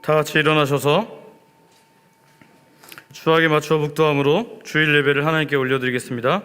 다 같이 일어나셔서 주악에 맞춰 묵도함으로 주일 예배를 하나님께 올려드리겠습니다.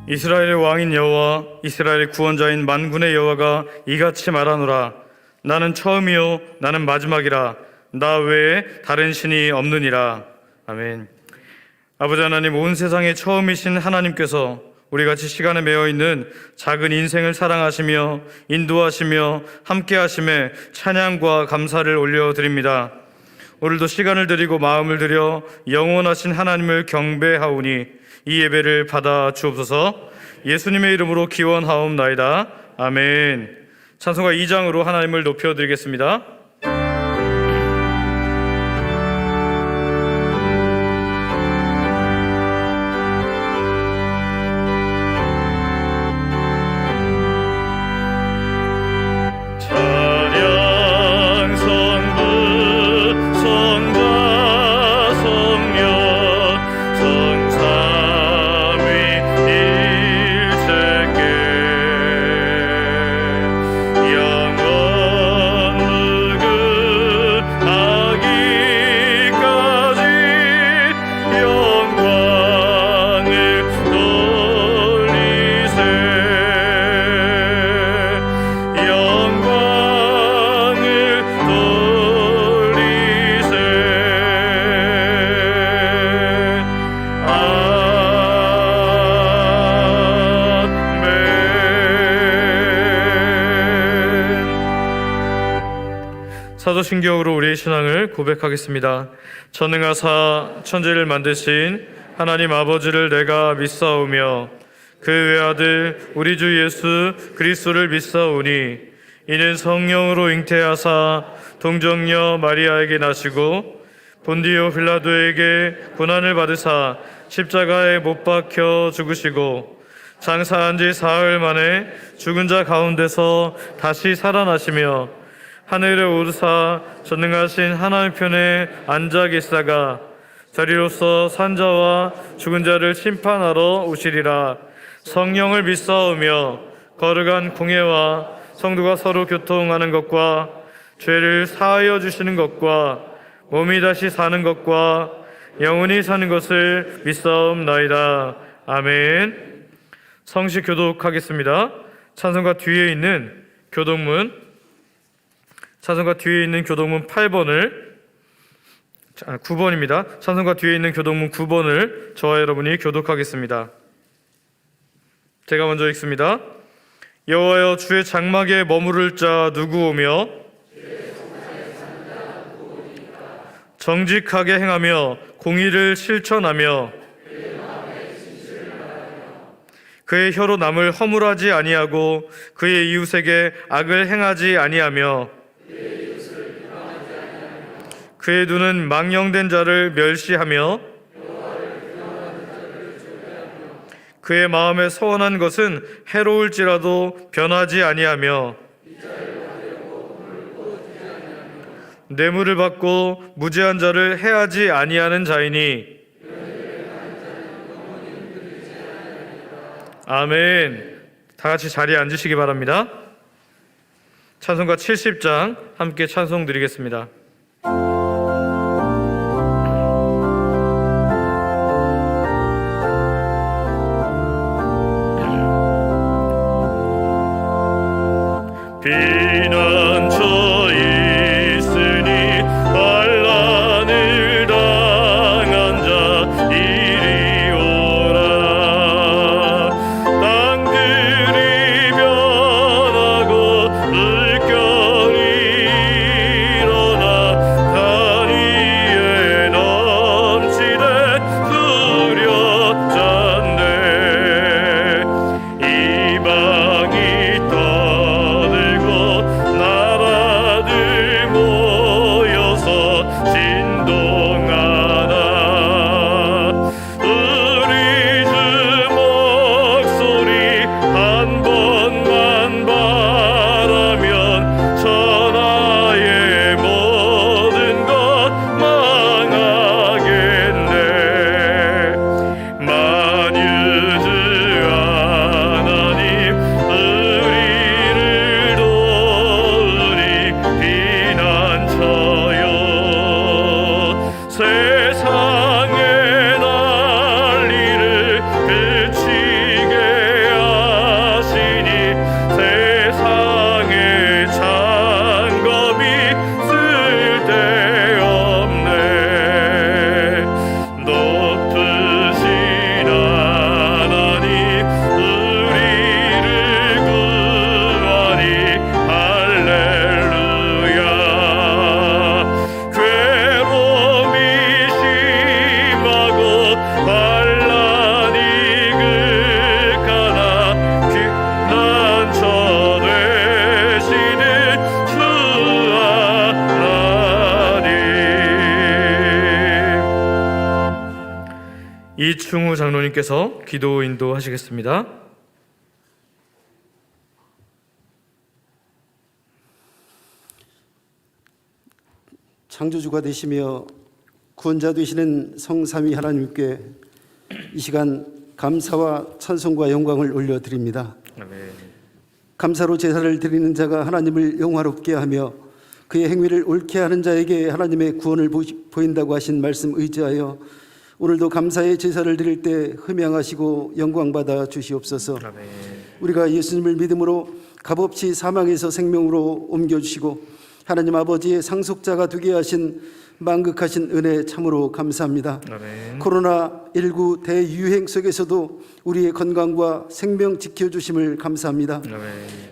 이스라엘의 왕인 여호와, 이스라엘의 구원자인 만군의 여호와가 이같이 말하노라. 나는 처음이요 나는 마지막이라. 나 외에 다른 신이 없느니라. 아멘. 아버지 하나님, 온 세상의 처음이신 하나님께서 우리같이 시간에 매여있는 작은 인생을 사랑하시며 인도하시며 함께하심에 찬양과 감사를 올려드립니다. 오늘도 시간을 드리고 마음을 들여 영원하신 하나님을 경배하오니 이 예배를 받아 주옵소서. 예수님의 이름으로 기원하옵나이다. 아멘. 찬송가 2장으로 하나님을 높여드리겠습니다. 사도신경으로 우리의 신앙을 고백하겠습니다. 전능하사 천지를 만드신 하나님 아버지를 내가 믿사오며 그 외아들 우리 주 예수 그리스도를 믿사오니 이는 성령으로 잉태하사 동정녀 마리아에게 나시고 본디오 빌라도에게 고난을 받으사 십자가에 못 박혀 죽으시고 장사한 지 사흘 만에 죽은 자 가운데서 다시 살아나시며 하늘에 오르사 전능하신 하나님 편에 앉아 계시다가 자리로서 산자와 죽은 자를 심판하러 오시리라. 성령을 믿사오며 거룩한 공예와 성도가 서로 교통하는 것과 죄를 사하여 주시는 것과 몸이 다시 사는 것과 영원히 사는 것을 믿사옵나이다. 아멘. 성식 교독하겠습니다. 찬송가 뒤에 있는 교독문 9번입니다. 찬송가 뒤에 있는 교독문 9번을 저와 여러분이 교독하겠습니다. 제가 먼저 읽습니다. 여호와여, 주의 장막에 머무를 자 누구 오며 정직하게 행하며 공의를 실천하며 그의 혀로 남을 허물하지 아니하고 그의 이웃에게 악을 행하지 아니하며 그의 눈은 망령된 자를 멸시하며 그의 마음에 서원한 것은 해로울지라도 변하지 아니하며 뇌물을 받고 무죄한 자를 해하지 아니하는 자이니. 아멘. 다 같이 자리에 앉으시기 바랍니다. 찬송가 70장 함께 찬송 드리겠습니다. 피난처 있으니 환난을 당한 자 이리 오라. 땅들이 변하고 물결이 일어나 이충우 장로님께서 기도 인도하시겠습니다. 창조주가 되시며 구원자 되시는 성삼위 하나님께 이 시간 감사와 찬송과 영광을 올려드립니다. 아멘. 감사로 제사를 드리는 자가 하나님을 영화롭게 하며 그의 행위를 옳게 하는 자에게 하나님의 구원을 보인다고 하신 말씀 의지하여 오늘도 감사의 제사를 드릴 때 흠양하시고 영광받아 주시옵소서. 아멘. 우리가 예수님을 믿음으로 값없이 사망에서 생명으로 옮겨주시고 하나님 아버지의 상속자가 되게 하신 만극하신 은혜 참으로 감사합니다. 아멘. 코로나19 대유행 속에서도 우리의 건강과 생명 지켜주심을 감사합니다. 아멘.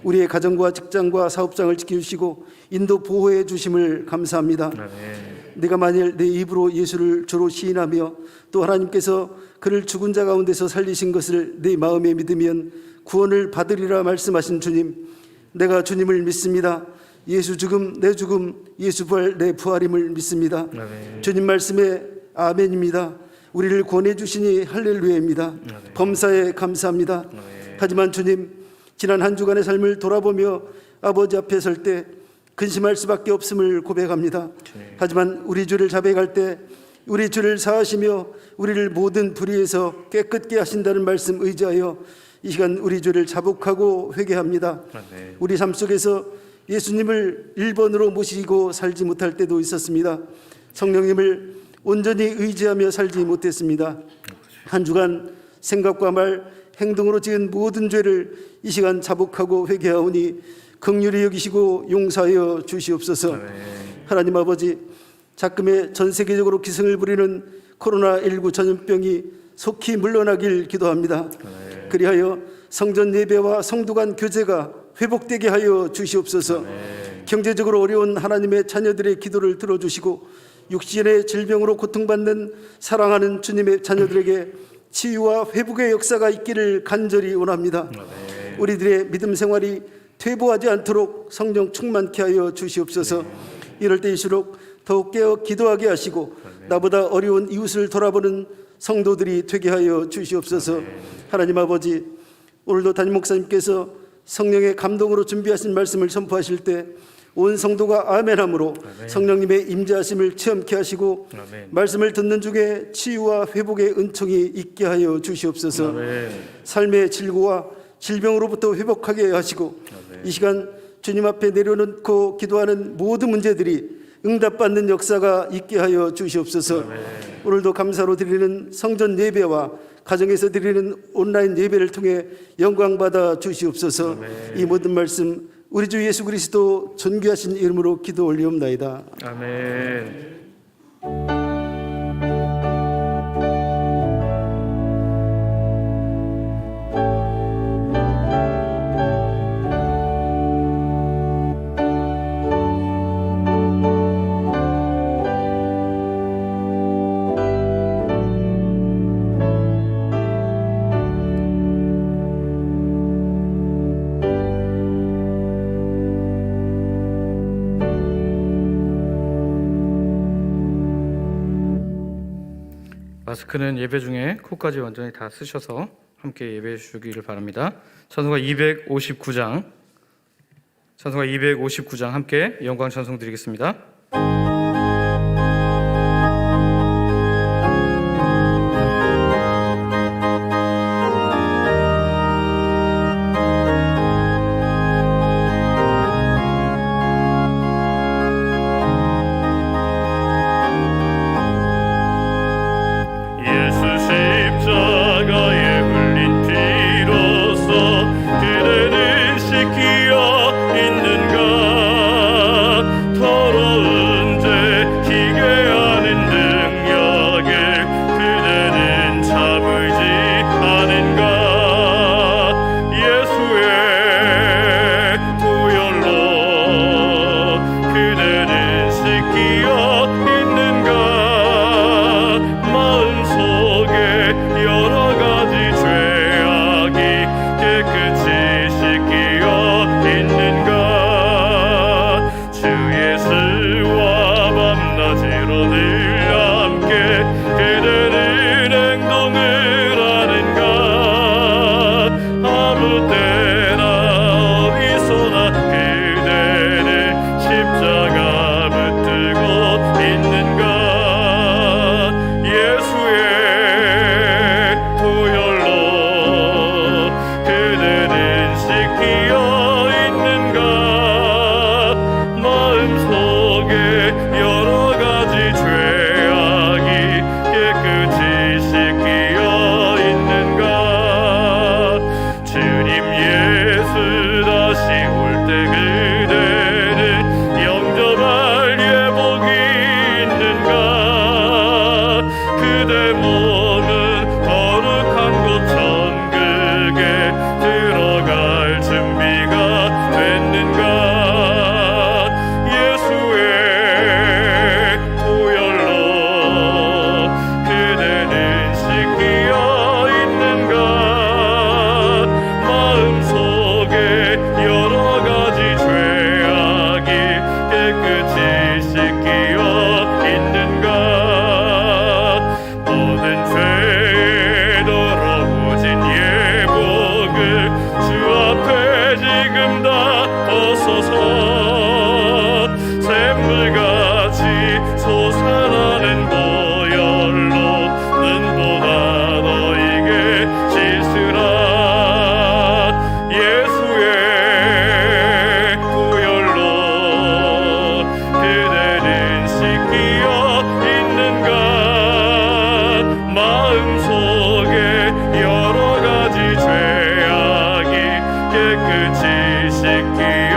우리의 가정과 직장과 사업장을 지켜주시고 인도 보호해 주심을 감사합니다. 아멘. 내가 만일 내 입으로 예수를 주로 시인하며 또 하나님께서 그를 죽은 자 가운데서 살리신 것을 내 마음에 믿으면 구원을 받으리라 말씀하신 주님, 내가 주님을 믿습니다. 예수 죽음 내 죽음, 예수 부활 내 부활임을 믿습니다. 아멘. 주님 말씀에 아멘입니다. 우리를 구원해 주시니 할렐루야입니다. 아멘. 범사에 감사합니다. 아멘. 하지만 주님, 지난 한 주간의 삶을 돌아보며 아버지 앞에 설 때 근심할 수밖에 없음을 고백합니다. 하지만 우리 주를 자백할 때 우리 주를 사하시며 우리를 모든 불의에서 깨끗게 하신다는 말씀 의지하여 이 시간 우리 주를 자복하고 회개합니다. 아멘. 우리 삶 속에서 예수님을 1번으로 모시고 살지 못할 때도 있었습니다. 성령님을 온전히 의지하며 살지 못했습니다. 한 주간 생각과 말, 행동으로 지은 모든 죄를 이 시간 자복하고 회개하오니 긍휼히 여기시고 용서하여 주시옵소서. 아멘. 하나님 아버지, 작금에 전 세계적으로 기승을 부리는 코로나19 전염병이 속히 물러나길 기도합니다. 아멘. 그리하여 성전 예배와 성도 간 교제가 회복되게 하여 주시옵소서. 아멘. 경제적으로 어려운 하나님의 자녀들의 기도를 들어주시고 육신의 질병으로 고통받는 사랑하는 주님의 자녀들에게 치유와 회복의 역사가 있기를 간절히 원합니다. 아멘. 우리들의 믿음 생활이 퇴보하지 않도록 성령 충만케 하여 주시옵소서. 이럴 때일수록 더욱 깨어 기도하게 하시고 나보다 어려운 이웃을 돌아보는 성도들이 되게 하여 주시옵소서. 하나님 아버지, 오늘도 담임 목사님께서 성령의 감동으로 준비하신 말씀을 선포하실 때 온 성도가 아멘함으로 성령님의 임재하심을 체험케 하시고 아멘. 말씀을 듣는 중에 치유와 회복의 은총이 있게 하여 주시옵소서. 아멘. 삶의 질고와 질병으로부터 회복하게 하시고 아멘. 이 시간 주님 앞에 내려놓고 기도하는 모든 문제들이 응답받는 역사가 있게 하여 주시옵소서. 아멘. 오늘도 감사로 드리는 성전 예배와 가정에서 드리는 온라인 예배를 통해 영광받아 주시옵소서. 아멘. 이 모든 말씀 우리 주 예수 그리스도 존귀하신 이름으로 기도 올리옵나이다. 아멘. 마스크는 예배 중에 코까지 완전히 다 쓰셔서 함께 예배해 주시기를 바랍니다. 찬송가 259장 함께 영광 찬송 드리겠습니다. 그대는 씻기어 있는가 더러운 그대 몸은 거룩한 곳 천국에 들어갈 준비가 됐는가. 예수의 보혈로 그대는 씻기어 있는가. 마음속에 여러 가지 죄악이 깨끗이 씻기어 있는가. 모든 죄 더러워진 예복을 주 앞에 지금 다 벗어서 샘물같이 솟아나는 보혈로 눈보다 너에게 씻으라. 예수의 보혈로 그대는 씻기어 있는가. 마음속에 여러 가지 죄악이 깨끗이 씻기어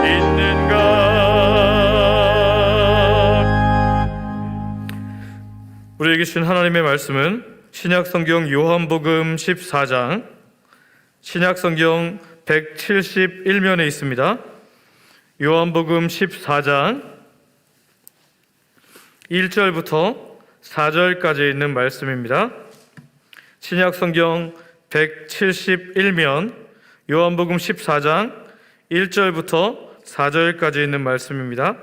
있는가. 우리에게 주신 하나님의 말씀은 신약성경 요한복음 14장 신약성경 171면에 있습니다. 요한복음 14장 1절부터 4절까지 있는 말씀입니다. 신약성경 171면 요한복음 14장 1절부터 4절까지 있는 말씀입니다.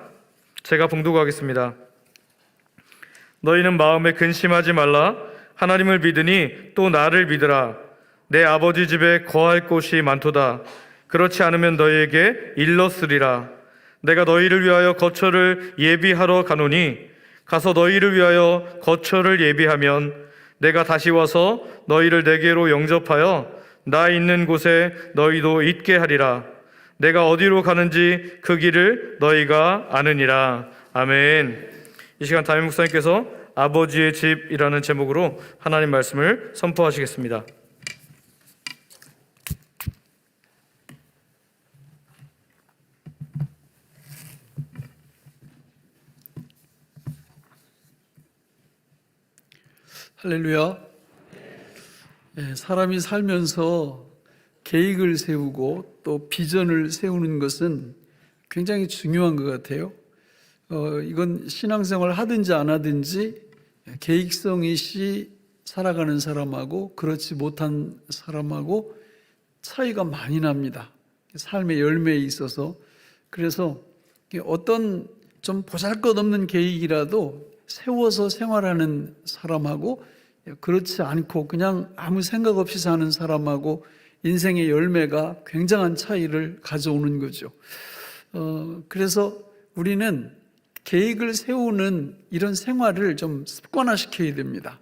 제가 봉독하겠습니다. 너희는 마음에 근심하지 말라. 하나님을 믿으니 또 나를 믿으라. 내 아버지 집에 거할 곳이 많도다. 그렇지 않으면 너희에게 일렀으리라. 내가 너희를 위하여 거처를 예비하러 가노니 가서 너희를 위하여 거처를 예비하면 내가 다시 와서 너희를 내게로 영접하여 나 있는 곳에 너희도 있게 하리라. 내가 어디로 가는지 그 길을 너희가 아느니라. 아멘. 이 시간 담임 목사님께서 아버지의 집이라는 제목으로 하나님 말씀을 선포하시겠습니다. 할렐루야. 사람이 살면서 계획을 세우고 또 비전을 세우는 것은 굉장히 중요한 것 같아요. 이건 신앙생활을 하든지 안 하든지 계획성 있이 살아가는 사람하고 그렇지 못한 사람하고 차이가 많이 납니다. 삶의 열매에 있어서. 그래서 어떤 좀 보잘것없는 계획이라도 세워서 생활하는 사람하고 그렇지 않고 그냥 아무 생각 없이 사는 사람하고 인생의 열매가 굉장한 차이를 가져오는 거죠. 그래서 우리는 계획을 세우는 이런 생활을 좀 습관화시켜야 됩니다.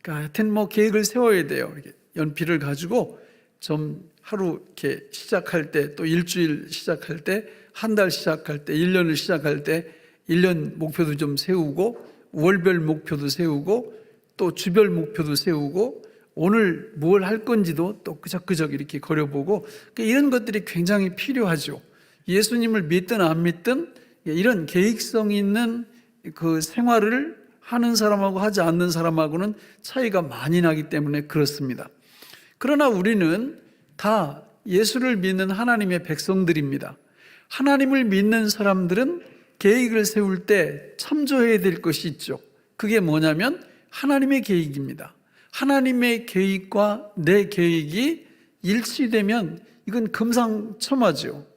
그러니까 하여튼 뭐 계획을 세워야 돼요. 이렇게 연필을 가지고 좀 하루 이렇게 시작할 때, 또 일주일 시작할 때, 한 달 시작할 때, 1년을 시작할 때 1년 목표도 좀 세우고 월별 목표도 세우고 또 주별 목표도 세우고 오늘 뭘 할 건지도 또 끄적끄적 이렇게 거려보고 그러니까 이런 것들이 굉장히 필요하죠. 예수님을 믿든 안 믿든 이런 계획성 있는 그 생활을 하는 사람하고 하지 않는 사람하고는 차이가 많이 나기 때문에 그렇습니다. 그러나 우리는 다 예수를 믿는 하나님의 백성들입니다. 하나님을 믿는 사람들은 계획을 세울 때 참조해야 될 것이 있죠. 그게 뭐냐면 하나님의 계획입니다. 하나님의 계획과 내 계획이 일치되면 이건 금상첨화죠.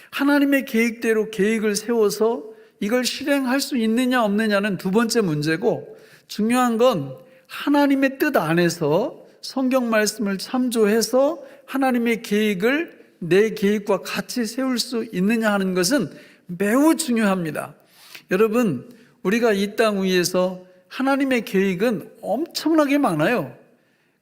하나님의 계획대로 계획을 세워서 이걸 실행할 수 있느냐 없느냐는 두 번째 문제고, 중요한 건 하나님의 뜻 안에서 성경 말씀을 참조해서 하나님의 계획을 내 계획과 같이 세울 수 있느냐 하는 것은 매우 중요합니다. 여러분, 우리가 이 땅 위에서 하나님의 계획은 엄청나게 많아요.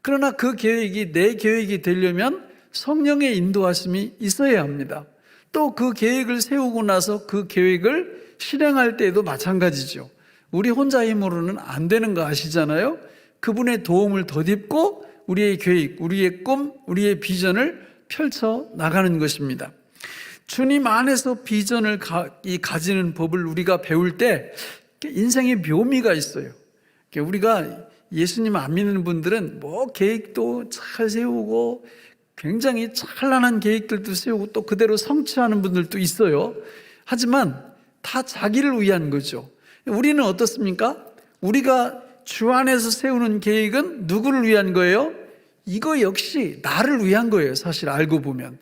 그러나 그 계획이 내 계획이 되려면 성령의 인도하심이 있어야 합니다. 또 그 계획을 세우고 나서 그 계획을 실행할 때에도 마찬가지죠. 우리 혼자 힘으로는 안 되는 거 아시잖아요. 그분의 도움을 덧입고 우리의 계획, 우리의 꿈, 우리의 비전을 펼쳐 나가는 것입니다. 주님 안에서 비전을 가지는 법을 우리가 배울 때 인생의 묘미가 있어요. 우리가 예수님 안 믿는 분들은 뭐 계획도 잘 세우고 굉장히 찬란한 계획들도 세우고 또 그대로 성취하는 분들도 있어요. 하지만 다 자기를 위한 거죠. 우리는 어떻습니까? 우리가 주 안에서 세우는 계획은 누구를 위한 거예요? 이거 역시 나를 위한 거예요, 사실 알고 보면.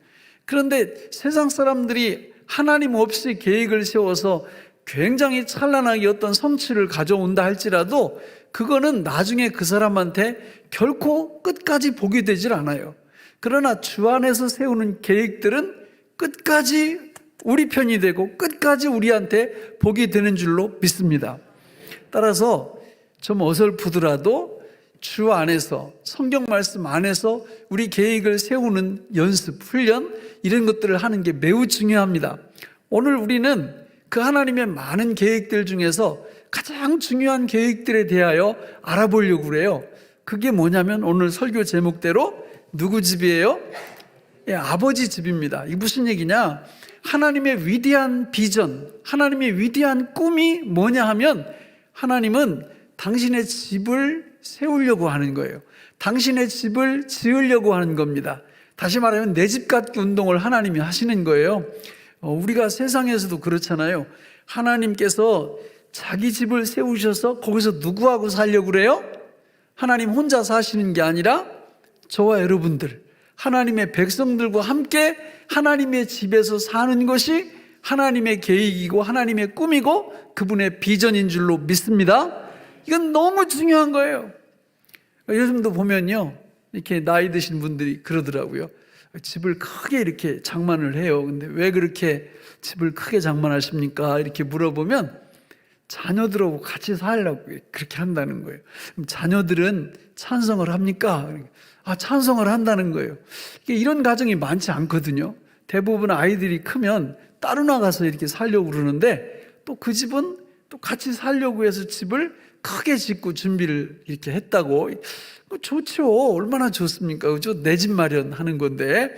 그런데 세상 사람들이 하나님 없이 계획을 세워서 굉장히 찬란하게 어떤 성취를 가져온다 할지라도 그거는 나중에 그 사람한테 결코 끝까지 복이 되질 않아요. 그러나 주 안에서 세우는 계획들은 끝까지 우리 편이 되고 끝까지 우리한테 복이 되는 줄로 믿습니다. 따라서 좀 어설프더라도 주 안에서, 성경 말씀 안에서 우리 계획을 세우는 연습, 훈련 이런 것들을 하는 게 매우 중요합니다. 오늘 우리는 그 하나님의 많은 계획들 중에서 가장 중요한 계획들에 대하여 알아보려고 그래요. 그게 뭐냐면 오늘 설교 제목대로 누구 집이에요? 예, 아버지 집입니다. 이게 무슨 얘기냐? 하나님의 위대한 비전, 하나님의 위대한 꿈이 뭐냐 하면 하나님은 당신의 집을 세우려고 하는 거예요. 당신의 집을 지으려고 하는 겁니다. 다시 말하면 내 집 갖기 운동을 하나님이 하시는 거예요. 우리가 세상에서도 그렇잖아요. 하나님께서 자기 집을 세우셔서 거기서 누구하고 살려고 그래요? 하나님 혼자 사시는 게 아니라 저와 여러분들, 하나님의 백성들과 함께 하나님의 집에서 사는 것이 하나님의 계획이고 하나님의 꿈이고 그분의 비전인 줄로 믿습니다. 이건 너무 중요한 거예요. 요즘도 보면요, 이렇게 나이 드신 분들이 그러더라고요. 집을 크게 이렇게 장만을 해요. 근데 왜 그렇게 집을 크게 장만하십니까? 이렇게 물어보면 자녀들하고 같이 살려고 그렇게 한다는 거예요. 그럼 자녀들은 찬성을 합니까? 아, 찬성을 한다는 거예요. 이런 가정이 많지 않거든요. 대부분 아이들이 크면 따로 나가서 이렇게 살려고 그러는데 또 그 집은 또 같이 살려고 해서 집을 크게 짓고 준비를 이렇게 했다고. 좋죠. 얼마나 좋습니까? 그죠? 내 집 마련하는 건데.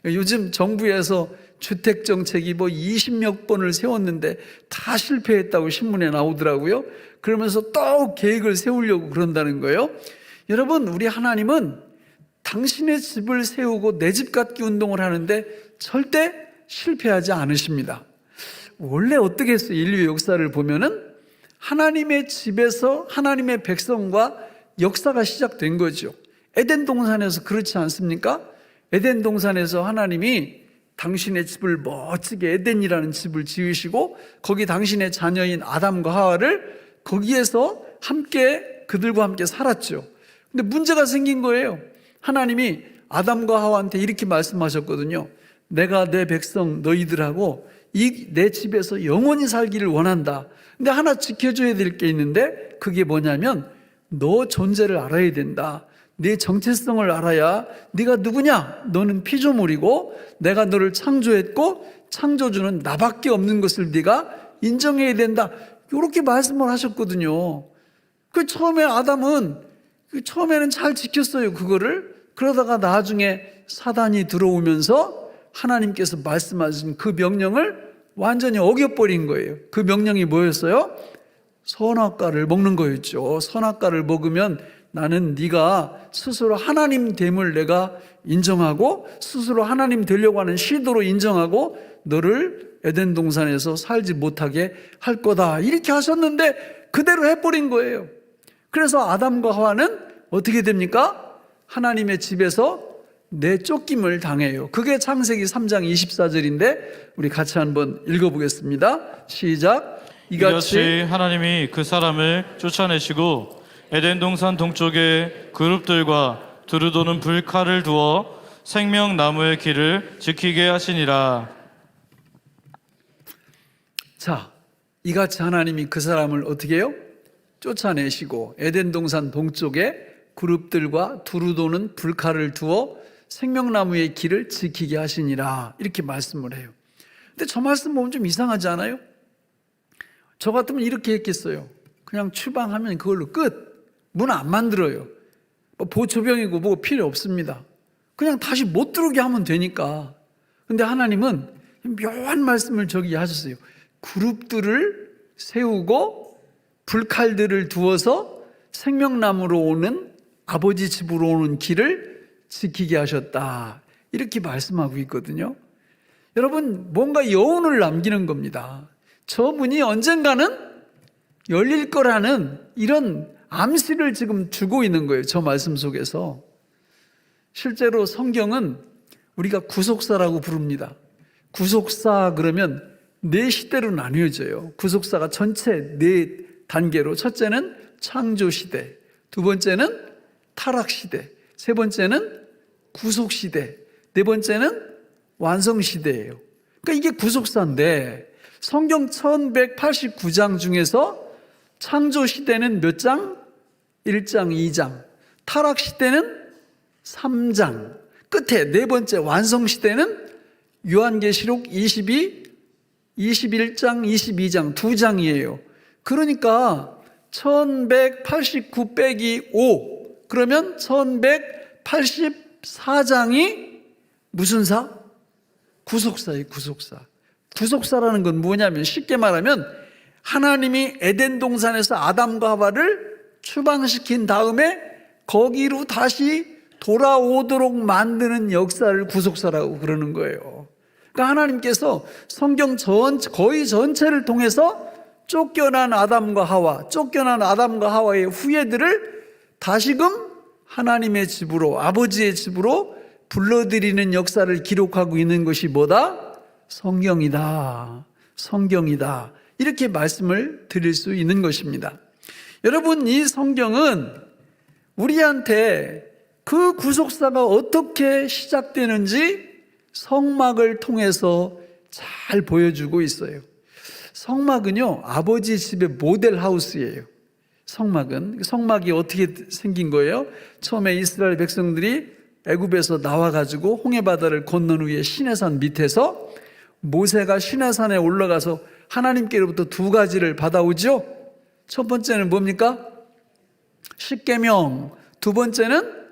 요즘 정부에서 주택 정책이 뭐 20몇 번을 세웠는데 다 실패했다고 신문에 나오더라고요. 그러면서 또 계획을 세우려고 그런다는 거예요. 여러분, 우리 하나님은 당신의 집을 세우고 내 집 갖기 운동을 하는데 절대 실패하지 않으십니다. 원래 어떻게 했어요? 인류 역사를 보면은 하나님의 집에서 하나님의 백성과 역사가 시작된 거죠. 에덴 동산에서 그렇지 않습니까? 에덴 동산에서 하나님이 당신의 집을 멋지게 에덴이라는 집을 지으시고 거기 당신의 자녀인 아담과 하와를 거기에서 함께 그들과 함께 살았죠. 근데 문제가 생긴 거예요. 하나님이 아담과 하와한테 이렇게 말씀하셨거든요. 내가 내 백성 너희들하고 이 내 집에서 영원히 살기를 원한다. 근데 하나 지켜줘야 될 게 있는데 그게 뭐냐면 너 존재를 알아야 된다. 네 정체성을 알아야 네가 누구냐? 너는 피조물이고 내가 너를 창조했고 창조주는 나밖에 없는 것을 네가 인정해야 된다. 이렇게 말씀을 하셨거든요. 그 처음에 아담은 처음에는 잘 지켰어요. 그거를. 그러다가 나중에 사단이 들어오면서 하나님께서 말씀하신 그 명령을 완전히 어겨버린 거예요. 그 명령이 뭐였어요? 선악과를 먹는 거였죠. 선악과를 먹으면 나는 네가 스스로 하나님 됨을 내가 인정하고 스스로 하나님 되려고 하는 시도로 인정하고 너를 에덴 동산에서 살지 못하게 할 거다. 이렇게 하셨는데 그대로 해버린 거예요. 그래서 아담과 하와는 어떻게 됩니까? 하나님의 집에서 내쫓김을 당해요. 그게 창세기 3장 24절인데 우리 같이 한번 읽어보겠습니다. 시작. 이같이 하나님이 그 사람을 쫓아내시고 에덴 동산 동쪽에 그룹들과 두루 도는 불칼을 두어 생명나무의 길을 지키게 하시니라. 자, 이같이 하나님이 그 사람을 어떻게 해요? 쫓아내시고 에덴 동산 동쪽에 그룹들과 두루 도는 불칼을 두어 생명나무의 길을 지키게 하시니라. 이렇게 말씀을 해요. 근데 저 말씀 보면 좀 이상하지 않아요? 저 같으면 이렇게 했겠어요. 그냥 추방하면 그걸로 끝. 문 안 만들어요. 뭐 보초병이고 뭐고 필요 없습니다. 그냥 다시 못 들어오게 하면 되니까. 근데 하나님은 묘한 말씀을 저기 하셨어요. 그룹들을 세우고 불칼들을 두어서 생명나무로 오는 아버지 집으로 오는 길을 지키게 하셨다. 이렇게 말씀하고 있거든요. 여러분, 뭔가 여운을 남기는 겁니다. 저분이 언젠가는 열릴 거라는 이런 암시를 지금 주고 있는 거예요. 저 말씀 속에서. 실제로 성경은 우리가 구속사라고 부릅니다. 구속사 그러면 네 시대로 나뉘어져요. 구속사가 전체 네 단계로, 첫째는 창조시대, 두 번째는 타락시대, 세 번째는 구속시대, 네 번째는 완성시대예요. 그러니까 이게 구속사인데 성경 1189장 중에서 창조시대는 몇 장? 1장, 2장. 타락시대는 3장. 끝에 네 번째 완성시대는 요한계시록 21장, 22장, 두 장이에요. 그러니까 1189 빼기 5, 그러면 1184장이 무슨 사? 구속사예요, 구속사. 구속사라는 건 뭐냐면 쉽게 말하면 하나님이 에덴 동산에서 아담과 하와를 추방시킨 다음에 거기로 다시 돌아오도록 만드는 역사를 구속사라고 그러는 거예요. 그러니까 하나님께서 성경 거의 전체를 통해서 쫓겨난 아담과 하와의 후예들을 다시금 하나님의 집으로, 아버지의 집으로 불러들이는 역사를 기록하고 있는 것이 뭐다? 성경이다. 성경이다. 이렇게 말씀을 드릴 수 있는 것입니다. 여러분, 이 성경은 우리한테 그 구속사가 어떻게 시작되는지 성막을 통해서 잘 보여주고 있어요. 성막은요, 아버지 집의 모델 하우스예요. 성막이 어떻게 생긴 거예요? 처음에 이스라엘 백성들이 애굽에서 나와가지고 홍해바다를 건넌 후에 시내산 밑에서 모세가 시내산에 올라가서 하나님께로부터 두 가지를 받아오죠. 첫 번째는 뭡니까? 십계명. 두 번째는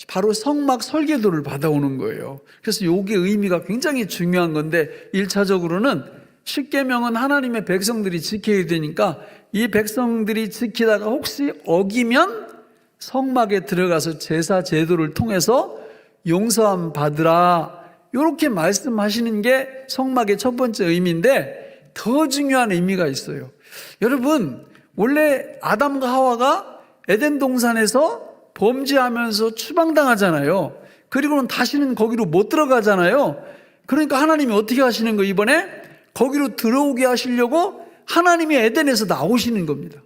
바로 성막 설계도를 받아오는 거예요. 그래서 이게 의미가 굉장히 중요한 건데 1차적으로는 십계명은 하나님의 백성들이 지켜야 되니까 이 백성들이 지키다가 혹시 어기면 성막에 들어가서 제사 제도를 통해서 용서함 받으라, 이렇게 말씀하시는 게 성막의 첫 번째 의미인데 더 중요한 의미가 있어요. 여러분, 원래 아담과 하와가 에덴 동산에서 범죄하면서 추방당하잖아요. 그리고는 다시는 거기로 못 들어가잖아요. 그러니까 하나님이 어떻게 하시는 거예요? 이번에 거기로 들어오게 하시려고 하나님이 에덴에서 나오시는 겁니다.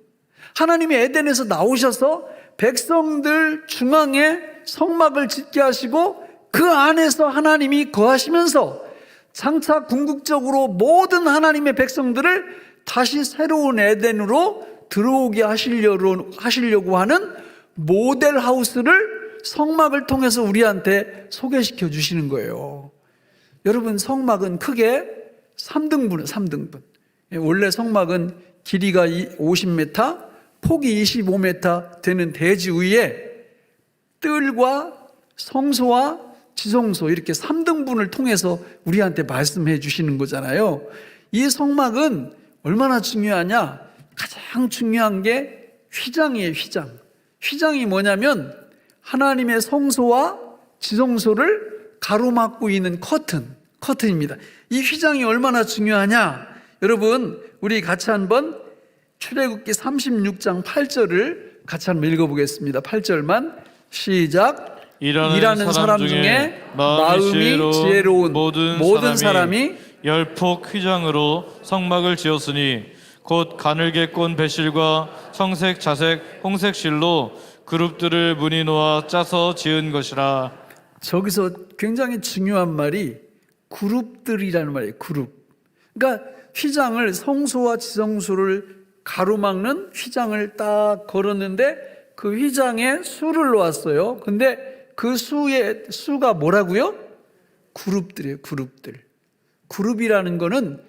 하나님이 에덴에서 나오셔서 백성들 중앙에 성막을 짓게 하시고 그 안에서 하나님이 거하시면서 장차 궁극적으로 모든 하나님의 백성들을 다시 새로운 에덴으로 들어오게 하시려고 하는 모델 하우스를 성막을 통해서 우리한테 소개시켜 주시는 거예요. 여러분, 성막은 크게 3등분. 원래 성막은 길이가 50m, 폭이 25m 되는 대지 위에 뜰과 성소와 지성소 이렇게 3등분을 통해서 우리한테 말씀해 주시는 거잖아요. 이 성막은 얼마나 중요하냐? 가장 중요한 게 휘장이에요, 휘장. 휘장이 뭐냐면 하나님의 성소와 지성소를 가로막고 있는 커튼입니다. 이 휘장이 얼마나 중요하냐? 여러분, 우리 같이 한번 출애굽기 36장 8절을 같이 한번 읽어보겠습니다. 8절만 시작. 일하는 사람 중에 마음이 지혜로운 모든 사람이 열폭 휘장으로 성막을 지었으니 곧 가늘게 꼰 배실과 청색, 자색, 홍색 실로 그룹들을 무늬 놓아 짜서 지은 것이라. 저기서 굉장히 중요한 말이 그룹들이라는 말이에요. 그룹. 그러니까 휘장을, 성소와 지성소를 가로막는 휘장을 딱 걸었는데 그 휘장에 수를 놓았어요. 근데 그 수가 뭐라고요? 그룹들이에요. 그룹들. 그룹이라는 거는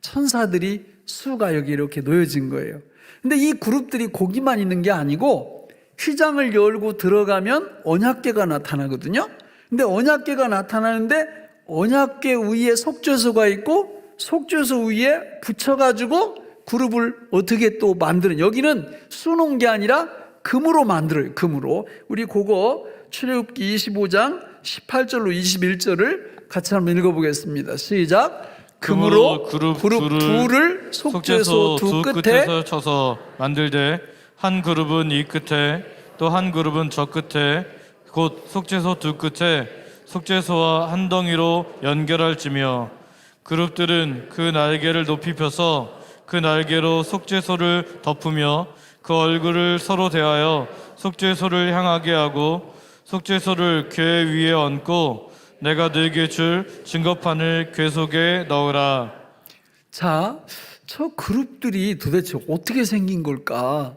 천사들이 수가 여기 이렇게 놓여진 거예요. 근데 이 그룹들이 거기만 있는 게 아니고 휘장을 열고 들어가면 언약궤가 나타나거든요. 근데 언약궤가 나타나는데 언약궤 위에 속죄소가 있고 속죄소 위에 붙여가지고 그룹을 어떻게 또 만드는, 여기는 수놓은 게 아니라 금으로 만들어요. 금으로. 우리 그거 출애굽기 25장 18절로 21절을 같이 한번 읽어보겠습니다. 시작. 금으로 그룹 둘을 속죄소 두 끝에 쳐서 만들되 한 그룹은 이 끝에 또 한 그룹은 저 끝에 곧 속죄소 두 끝에 속죄소와 한 덩이로 연결할지며 그룹들은 그 날개를 높이 펴서 그 날개로 속죄소를 덮으며 그 얼굴을 서로 대하여 속죄소를 향하게 하고 속죄소를 궤 위에 얹고 내가 너에게 줄 증거판을 궤 속에 넣으라. 자, 저 그룹들이 도대체 어떻게 생긴 걸까?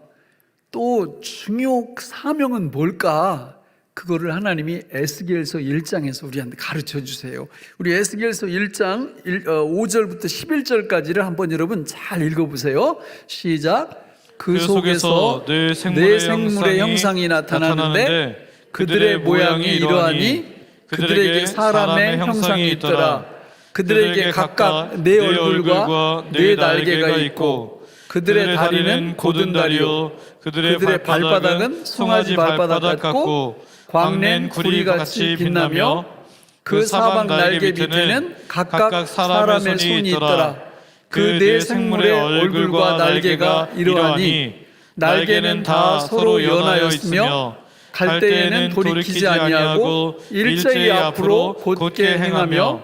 또 중요 사명은 뭘까? 그거를 하나님이 에스겔서 1장에서 우리한테 가르쳐 주세요. 우리 에스겔서 1장 5절부터 11절까지를 한번 여러분 잘 읽어보세요. 시작. 그 속에서 네 생물의 형상이 나타나는데 그들의 모양이 이러하니 그들에게 사람의 형상이 있더라. 그들에게 각각 네 얼굴과 네 날개가 있고 그들의 다리는 곧은 다리요 그들의 발바닥은 송아지 발바닥 같고 광낸 구리같이 빛나며 그 사방 날개 밑에는 각각 사람의 손이 있더라. 그 네 생물의 얼굴과 날개가 이러하니 날개는 다 서로 연하였으며 갈 때에는 돌이키지 아니하고 일제히 앞으로 곧게 행하며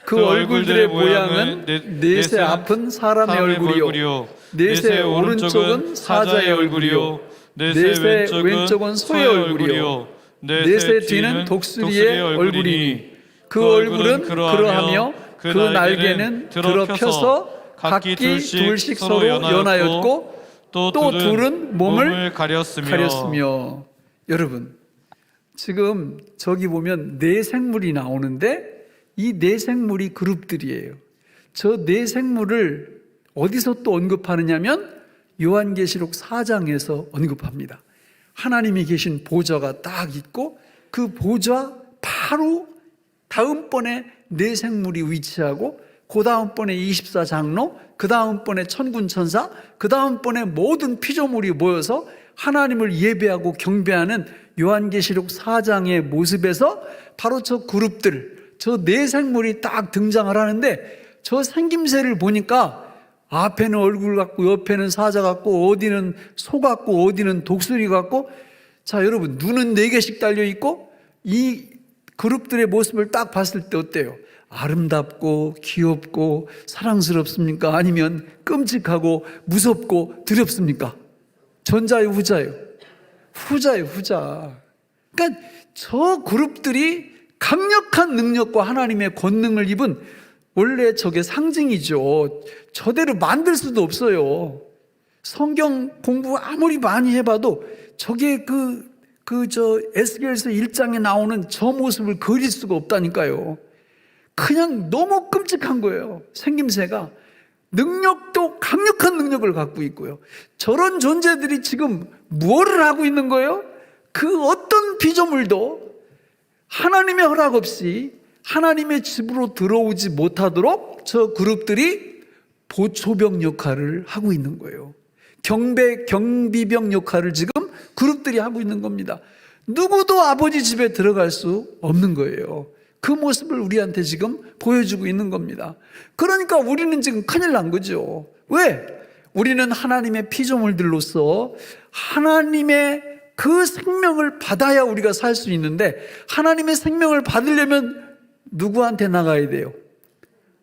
그 얼굴들의 모양은 넷의 앞은 사람의 얼굴이요 넷의 오른쪽은 사자의 얼굴이요 넷의 왼쪽은 소의 얼굴이요 넷의 뒤는 독수리의 얼굴이니 그 얼굴은 그러하며 그 날개는 들어펴서 각기 둘씩 서로 연하였고 또 둘은 몸을 가렸으며. 여러분, 지금 저기 보면 네 생물이 나오는데 이 네 생물이 그룹들이에요. 저 네 생물을 어디서 또 언급하느냐면 요한계시록 4장에서 언급합니다. 하나님이 계신 보좌가 딱 있고 그 보좌 바로 다음번에 네 생물이 위치하고 그 다음번에 24장로, 그 다음번에 천군천사, 그 다음번에 모든 피조물이 모여서 하나님을 예배하고 경배하는 요한계시록 4장의 모습에서 바로 저 그룹들, 저 네 생물이 딱 등장을 하는데 저 생김새를 보니까 앞에는 얼굴 같고 옆에는 사자 같고 어디는 소 같고 어디는 독수리 같고, 자 여러분, 눈은 4개씩 달려있고 이 그룹들의 모습을 딱 봤을 때 어때요? 아름답고 귀엽고 사랑스럽습니까? 아니면 끔찍하고 무섭고 두렵습니까? 전자요 후자요? 후자요 후자. 그러니까 저 그룹들이 강력한 능력과 하나님의 권능을 입은, 원래 저게 상징이죠. 저대로 만들 수도 없어요. 성경 공부 아무리 많이 해봐도 저게 에스겔서 1장에 나오는 저 모습을 그릴 수가 없다니까요. 그냥 너무 끔찍한 거예요. 생김새가. 능력도 강력한 능력을 갖고 있고요. 저런 존재들이 지금 뭐를 하고 있는 거예요? 그 어떤 피조물도 하나님의 허락 없이 하나님의 집으로 들어오지 못하도록 저 그룹들이 보초병 역할을 하고 있는 거예요. 경비병 역할을 지금 그룹들이 하고 있는 겁니다. 누구도 아버지 집에 들어갈 수 없는 거예요. 그 모습을 우리한테 지금 보여주고 있는 겁니다. 그러니까 우리는 지금 큰일 난 거죠. 왜? 우리는 하나님의 피조물들로서 하나님의 그 생명을 받아야 우리가 살 수 있는데, 하나님의 생명을 받으려면 누구한테 나가야 돼요?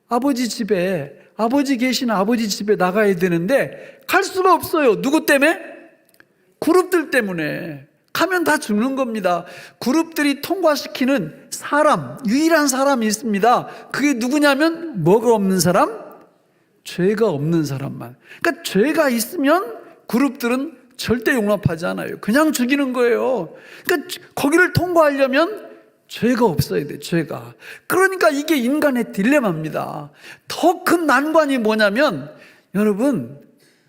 아버지 집에, 아버지 계신 아버지 집에 나가야 되는데 갈 수가 없어요. 누구 때문에? 그룹들 때문에. 가면 다 죽는 겁니다. 그룹들이 통과시키는 사람, 유일한 사람이 있습니다. 그게 누구냐면 뭐가 없는 사람? 죄가 없는 사람만. 그러니까 죄가 있으면 그룹들은 절대 용납하지 않아요. 그냥 죽이는 거예요. 그러니까 거기를 통과하려면 죄가 없어야 돼, 죄가. 그러니까 이게 인간의 딜레마입니다. 더 큰 난관이 뭐냐면, 여러분,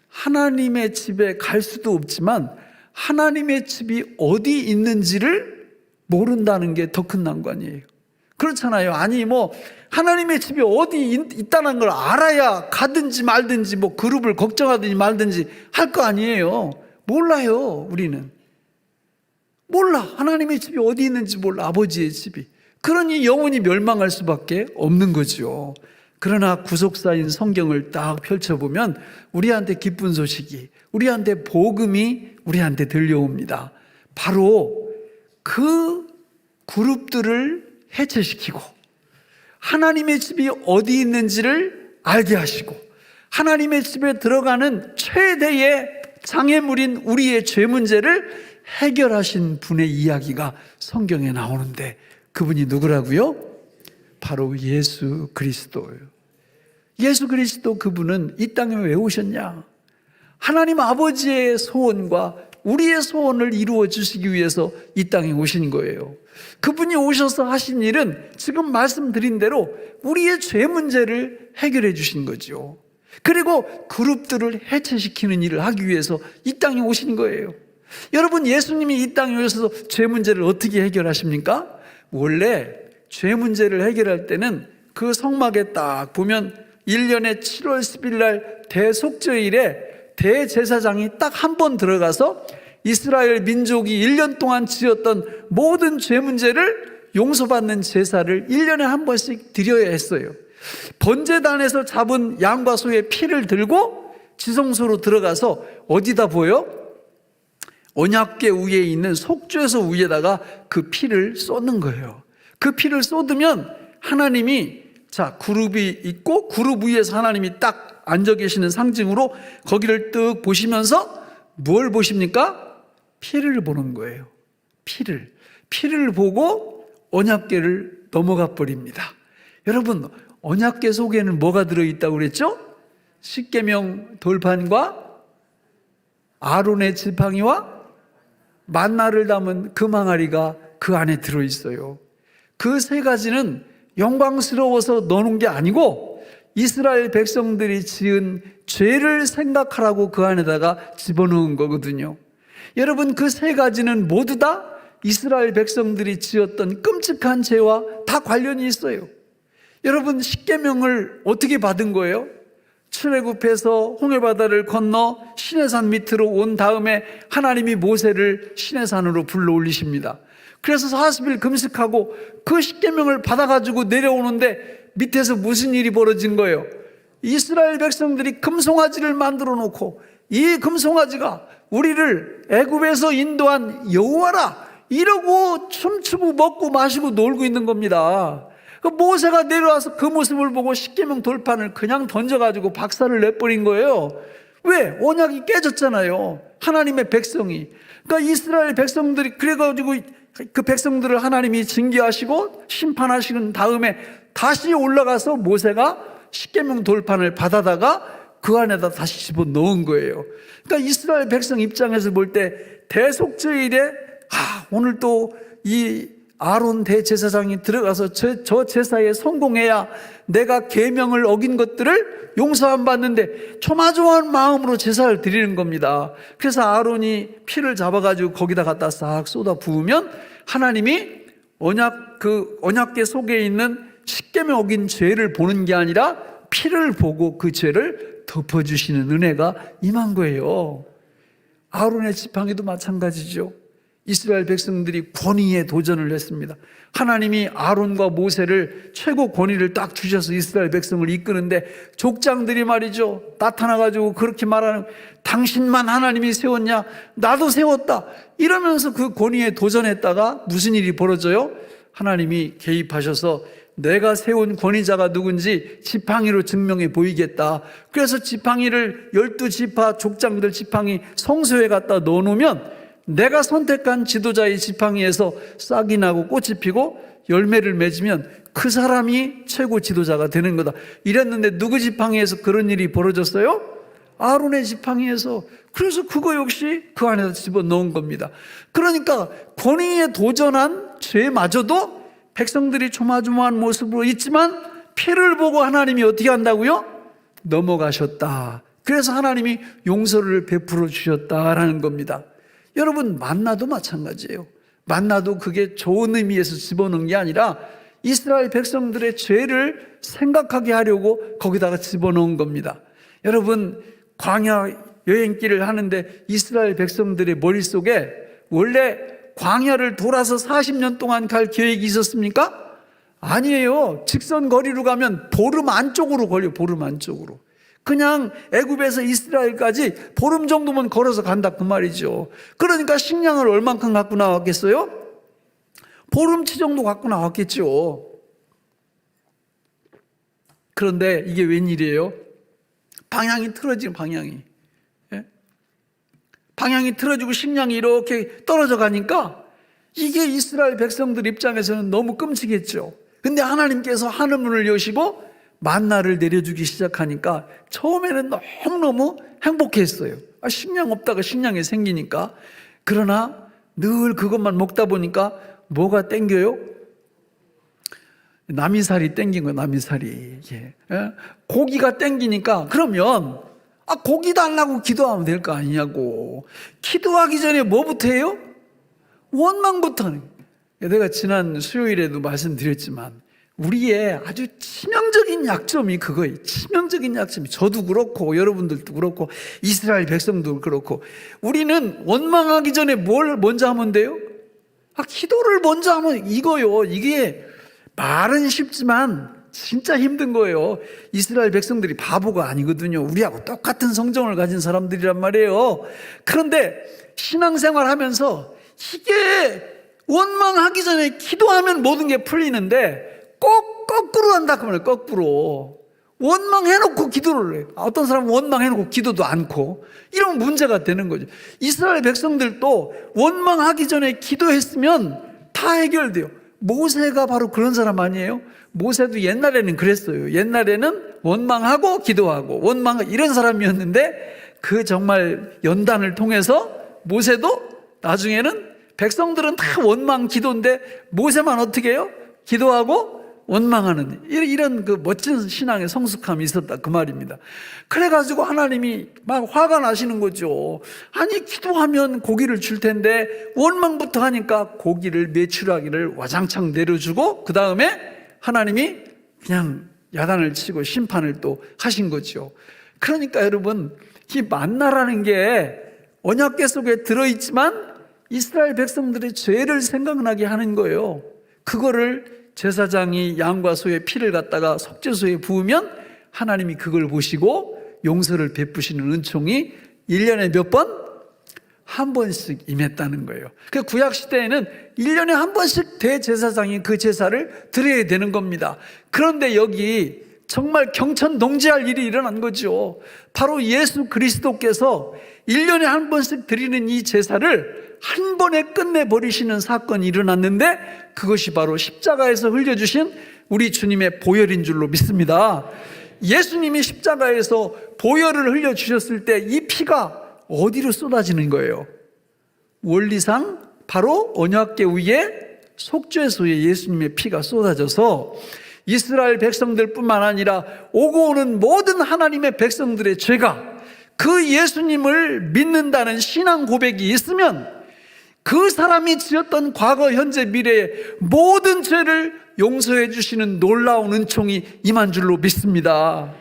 하나님의 집에 갈 수도 없지만 하나님의 집이 어디 있는지를 모른다는 게 더 큰 난관이에요. 그렇잖아요. 아니 뭐 하나님의 집이 어디 있다는 걸 알아야 가든지 말든지 뭐 그룹을 걱정하든지 말든지 할 거 아니에요. 몰라요. 우리는 몰라. 하나님의 집이 어디 있는지 몰라. 아버지의 집이. 그러니 영원히 멸망할 수밖에 없는 거죠. 그러나 구속사인 성경을 딱 펼쳐보면 우리한테 기쁜 소식이, 우리한테 복음이 우리한테 들려옵니다. 바로 그 그룹들을 해체시키고 하나님의 집이 어디 있는지를 알게 하시고 하나님의 집에 들어가는 최대의 장애물인 우리의 죄 문제를 해결하신 분의 이야기가 성경에 나오는데 그분이 누구라고요? 바로 예수 그리스도예요. 예수 그리스도 그분은 이 땅에 왜 오셨냐? 하나님 아버지의 소원과 우리의 소원을 이루어 주시기 위해서 이 땅에 오신 거예요. 그분이 오셔서 하신 일은 지금 말씀드린 대로 우리의 죄 문제를 해결해 주신 거죠. 그리고 그룹들을 해체시키는 일을 하기 위해서 이 땅에 오신 거예요. 여러분, 예수님이 이 땅에 오셔서 죄 문제를 어떻게 해결하십니까? 원래 죄 문제를 해결할 때는 그 성막에 딱 보면 1년에 7월 10일 날 대속죄일에 대제사장이 딱 한 번 들어가서 이스라엘 민족이 1년 동안 지었던 모든 죄 문제를 용서받는 제사를 1년에 한 번씩 드려야 했어요. 번제단에서 잡은 양과 소의 피를 들고 지성소로 들어가서 어디다 보여? 언약궤 위에 있는 속죄소 위에다가 그 피를 쏟는 거예요. 그 피를 쏟으면 하나님이 그룹이 있고 그룹 위에서 하나님이 딱 앉아 계시는 상징으로 거기를 뜩 보시면서 뭘 보십니까? 피를 보는 거예요. 피를 보고 언약궤를 넘어가 버립니다. 여러분, 언약궤 속에는 뭐가 들어있다고 그랬죠? 십계명 돌판과 아론의 지팡이와 만나를 담은 금항아리가 그 안에 들어있어요. 그 세 가지는 영광스러워서 넣는 게 아니고 이스라엘 백성들이 지은 죄를 생각하라고 그 안에다가 집어넣은 거거든요. 여러분, 그 세 가지는 모두 다 이스라엘 백성들이 지었던 끔찍한 죄와 다 관련이 있어요. 여러분, 십계명을 어떻게 받은 거예요? 출애굽해서 홍해바다를 건너 시내산 밑으로 온 다음에 하나님이 모세를 시내산으로 불러 올리십니다. 그래서 40일 금식하고 그 십계명을 받아가지고 내려오는데 밑에서 무슨 일이 벌어진 거예요? 이스라엘 백성들이 금송아지를 만들어 놓고 이 금송아지가 우리를 애굽에서 인도한 여호와라 이러고 춤추고 먹고 마시고 놀고 있는 겁니다. 모세가 내려와서 그 모습을 보고 십계명 돌판을 그냥 던져가지고 박살을 내버린 거예요. 왜? 언약이 깨졌잖아요. 하나님의 백성이. 그러니까 이스라엘 백성들이 그래가지고 그 백성들을 하나님이 징계하시고 심판하시는 다음에 다시 올라가서 모세가 십계명 돌판을 받아다가 그 안에다 다시 집어넣은 거예요. 그러니까 이스라엘 백성 입장에서 볼 때 대속죄일에 오늘 또 이 아론 대제사장이 들어가서 저 제사에 성공해야 내가 계명을 어긴 것들을 용서 안 받는데 조마조마한 마음으로 제사를 드리는 겁니다. 그래서 아론이 피를 잡아가지고 거기다 갖다 싹 쏟아 부으면 하나님이 언약궤 속에 있는 십계명 어긴 죄를 보는 게 아니라 피를 보고 그 죄를 덮어주시는 은혜가 임한 거예요. 아론의 지팡이도 마찬가지죠. 이스라엘 백성들이 권위에 도전을 했습니다. 하나님이 아론과 모세를 최고 권위를 딱 주셔서 이스라엘 백성을 이끄는데 족장들이 말이죠, 나타나가지고 그렇게 말하는, 당신만 하나님이 세웠냐? 나도 세웠다 이러면서 그 권위에 도전했다가 무슨 일이 벌어져요? 하나님이 개입하셔서 내가 세운 권위자가 누군지 지팡이로 증명해 보이겠다. 그래서 지팡이를 12지파 족장들 지팡이 성소에 갖다 넣어놓으면 내가 선택한 지도자의 지팡이에서 싹이 나고 꽃이 피고 열매를 맺으면 그 사람이 최고 지도자가 되는 거다. 이랬는데 누구 지팡이에서 그런 일이 벌어졌어요? 아론의 지팡이에서. 그래서 그거 역시 그 안에다 집어넣은 겁니다. 그러니까 권위에 도전한 죄마저도 백성들이 조마조마한 모습으로 있지만 피를 보고 하나님이 어떻게 한다고요? 넘어가셨다. 그래서 하나님이 용서를 베풀어 주셨다라는 겁니다. 여러분, 만나도 마찬가지예요. 만나도 그게 좋은 의미에서 집어넣은 게 아니라 이스라엘 백성들의 죄를 생각하게 하려고 거기다가 집어넣은 겁니다. 여러분, 광야 여행길을 하는데 이스라엘 백성들의 머릿속에 원래 광야를 돌아서 40년 동안 갈 계획이 있었습니까? 아니에요. 직선 거리로 가면 보름 안쪽으로 걸려요. 보름 안쪽으로. 그냥 애굽에서 이스라엘까지 보름 정도면 걸어서 간다 그 말이죠. 그러니까 식량을 얼만큼 갖고 나왔겠어요? 보름치 정도 갖고 나왔겠죠. 그런데 이게 웬일이에요? 방향이 틀어지는 방향이. 예? 방향이 틀어지고 식량이 이렇게 떨어져 가니까 이게 이스라엘 백성들 입장에서는 너무 끔찍했죠. 근데 하나님께서 하늘문을 여시고 만나를 내려주기 시작하니까 처음에는 너무너무 행복했어요. 식량 없다가 식량이 생기니까. 그러나 늘 그것만 먹다 보니까 뭐가 땡겨요? 나미살이 땡긴 거예요. 나미살이. 예. 고기가 땡기니까 그러면 고기 달라고 기도하면 될 거 아니냐고. 기도하기 전에 뭐부터 해요? 원망부터 하는 거예요. 내가 지난 수요일에도 말씀드렸지만 우리의 아주 치명적인 약점이 그거예요. 치명적인 약점이. 저도 그렇고 여러분들도 그렇고 이스라엘 백성도 그렇고 우리는 원망하기 전에 뭘 먼저 하면 돼요? 기도를 먼저 하면 이거요. 이게 말은 쉽지만 진짜 힘든 거예요. 이스라엘 백성들이 바보가 아니거든요. 우리하고 똑같은 성정을 가진 사람들이란 말이에요. 그런데 신앙생활 하면서 이게 원망하기 전에 기도하면 모든 게 풀리는데 꼭 거꾸로 한다 그 말이에요. 거꾸로. 원망해놓고 기도를 해요. 어떤 사람은 원망해놓고 기도도 않고 이러면 문제가 되는 거죠. 이스라엘 백성들도 원망하기 전에 기도했으면 다 해결돼요. 모세가 바로 그런 사람 아니에요? 모세도 옛날에는 그랬어요. 옛날에는 원망하고 기도하고 원망하고 이런 사람이었는데 그 정말 연단을 통해서 모세도 나중에는 백성들은 다 원망 기도인데 모세만 어떻게 해요? 기도하고 원망하는 이런 그 멋진 신앙의 성숙함이 있었다 그 말입니다. 그래가지고 하나님이 막 화가 나시는 거죠. 아니 기도하면 고기를 줄 텐데 원망부터 하니까 고기를 매출하기를 와장창 내려주고 그 다음에 하나님이 그냥 야단을 치고 심판을 또 하신 거죠. 그러니까 여러분 이 만나라는 게 언약궤 속에 들어있지만 이스라엘 백성들의 죄를 생각나게 하는 거예요. 그거를 제사장이 양과 소의 피를 갖다가 속죄소에 부으면 하나님이 그걸 보시고 용서를 베푸시는 은총이 1년에 몇 번? 한 번씩 임했다는 거예요. 그 구약시대에는 1년에 한 번씩 대제사장이 그 제사를 드려야 되는 겁니다. 그런데 여기 정말 경천동지할 일이 일어난 거죠. 바로 예수 그리스도께서 1년에 한 번씩 드리는 이 제사를 한 번에 끝내버리시는 사건이 일어났는데 그것이 바로 십자가에서 흘려주신 우리 주님의 보혈인 줄로 믿습니다. 예수님이 십자가에서 보혈을 흘려주셨을 때 이 피가 어디로 쏟아지는 거예요? 원리상 바로 언약궤 위에 속죄소에 예수님의 피가 쏟아져서 이스라엘 백성들뿐만 아니라 오고 오는 모든 하나님의 백성들의 죄가 그 예수님을 믿는다는 신앙 고백이 있으면 그 사람이 지었던 과거, 현재, 미래의 모든 죄를 용서해 주시는 놀라운 은총이 임한 줄로 믿습니다.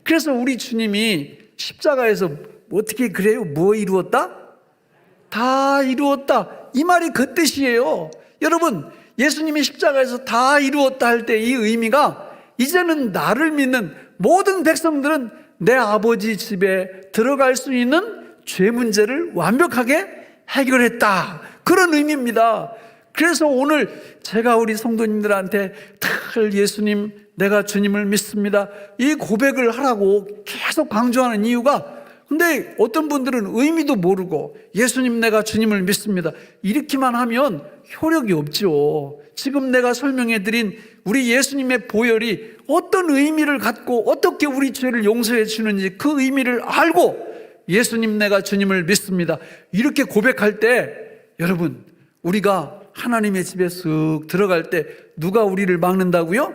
그래서 우리 주님이 십자가에서 어떻게 그래요? 뭐 이루었다? 다 이루었다. 이 말이 그 뜻이에요. 여러분, 예수님이 십자가에서 다 이루었다 할 때 이 의미가 이제는 나를 믿는 모든 백성들은 내 아버지 집에 들어갈 수 있는 죄 문제를 완벽하게 해결했다. 그런 의미입니다. 그래서 오늘 제가 우리 성도님들한테 늘 예수님, 내가 주님을 믿습니다. 이 고백을 하라고 계속 강조하는 이유가 근데 어떤 분들은 의미도 모르고 예수님 내가 주님을 믿습니다. 이렇게만 하면 효력이 없죠. 지금 내가 설명해 드린 우리 예수님의 보혈이 어떤 의미를 갖고 어떻게 우리 죄를 용서해 주는지 그 의미를 알고 예수님 내가 주님을 믿습니다. 이렇게 고백할 때 여러분 우리가 하나님의 집에 쓱 들어갈 때 누가 우리를 막는다고요?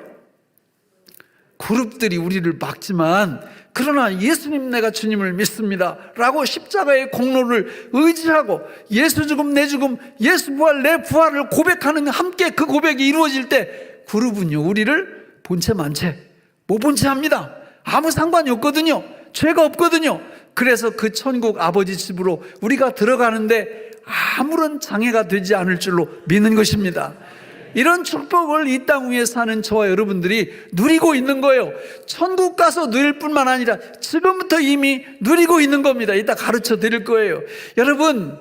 그룹들이 우리를 막지만 그러나 예수님 내가 주님을 믿습니다 라고 십자가의 공로를 의지하고 예수 죽음 내 죽음 예수 부활 내 부활을 고백하는 함께 그 고백이 이루어질 때 그룹은요, 우리를 본체 만체, 못 본 채 합니다. 아무 상관이 없거든요. 죄가 없거든요. 그래서 그 천국 아버지 집으로 우리가 들어가는데 아무런 장애가 되지 않을 줄로 믿는 것입니다. 이런 축복을 이 땅 위에 사는 저와 여러분들이 누리고 있는 거예요. 천국 가서 누릴 뿐만 아니라 지금부터 이미 누리고 있는 겁니다. 이따 가르쳐 드릴 거예요. 여러분,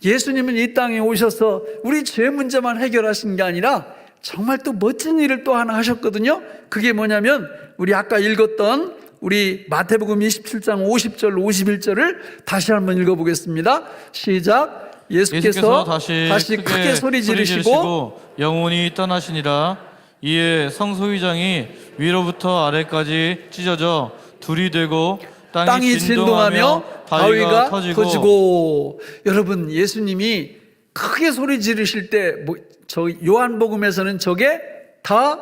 예수님은 이 땅에 오셔서 우리 죄 문제만 해결하신 게 아니라 정말 또 멋진 일을 또 하나 하셨거든요. 그게 뭐냐면 우리 아까 읽었던 우리 마태복음 27장 50절 51절을 다시 한번 읽어보겠습니다. 시작. 예수께서 다시 크게 소리 지르시고 영혼이 떠나시니라. 이에 성소휘장이 위로부터 아래까지 찢어져 둘이 되고 땅이 진동하며 바위가 터지고. 여러분, 예수님이 크게 소리 지르실 때 저 요한복음에서는 저게 다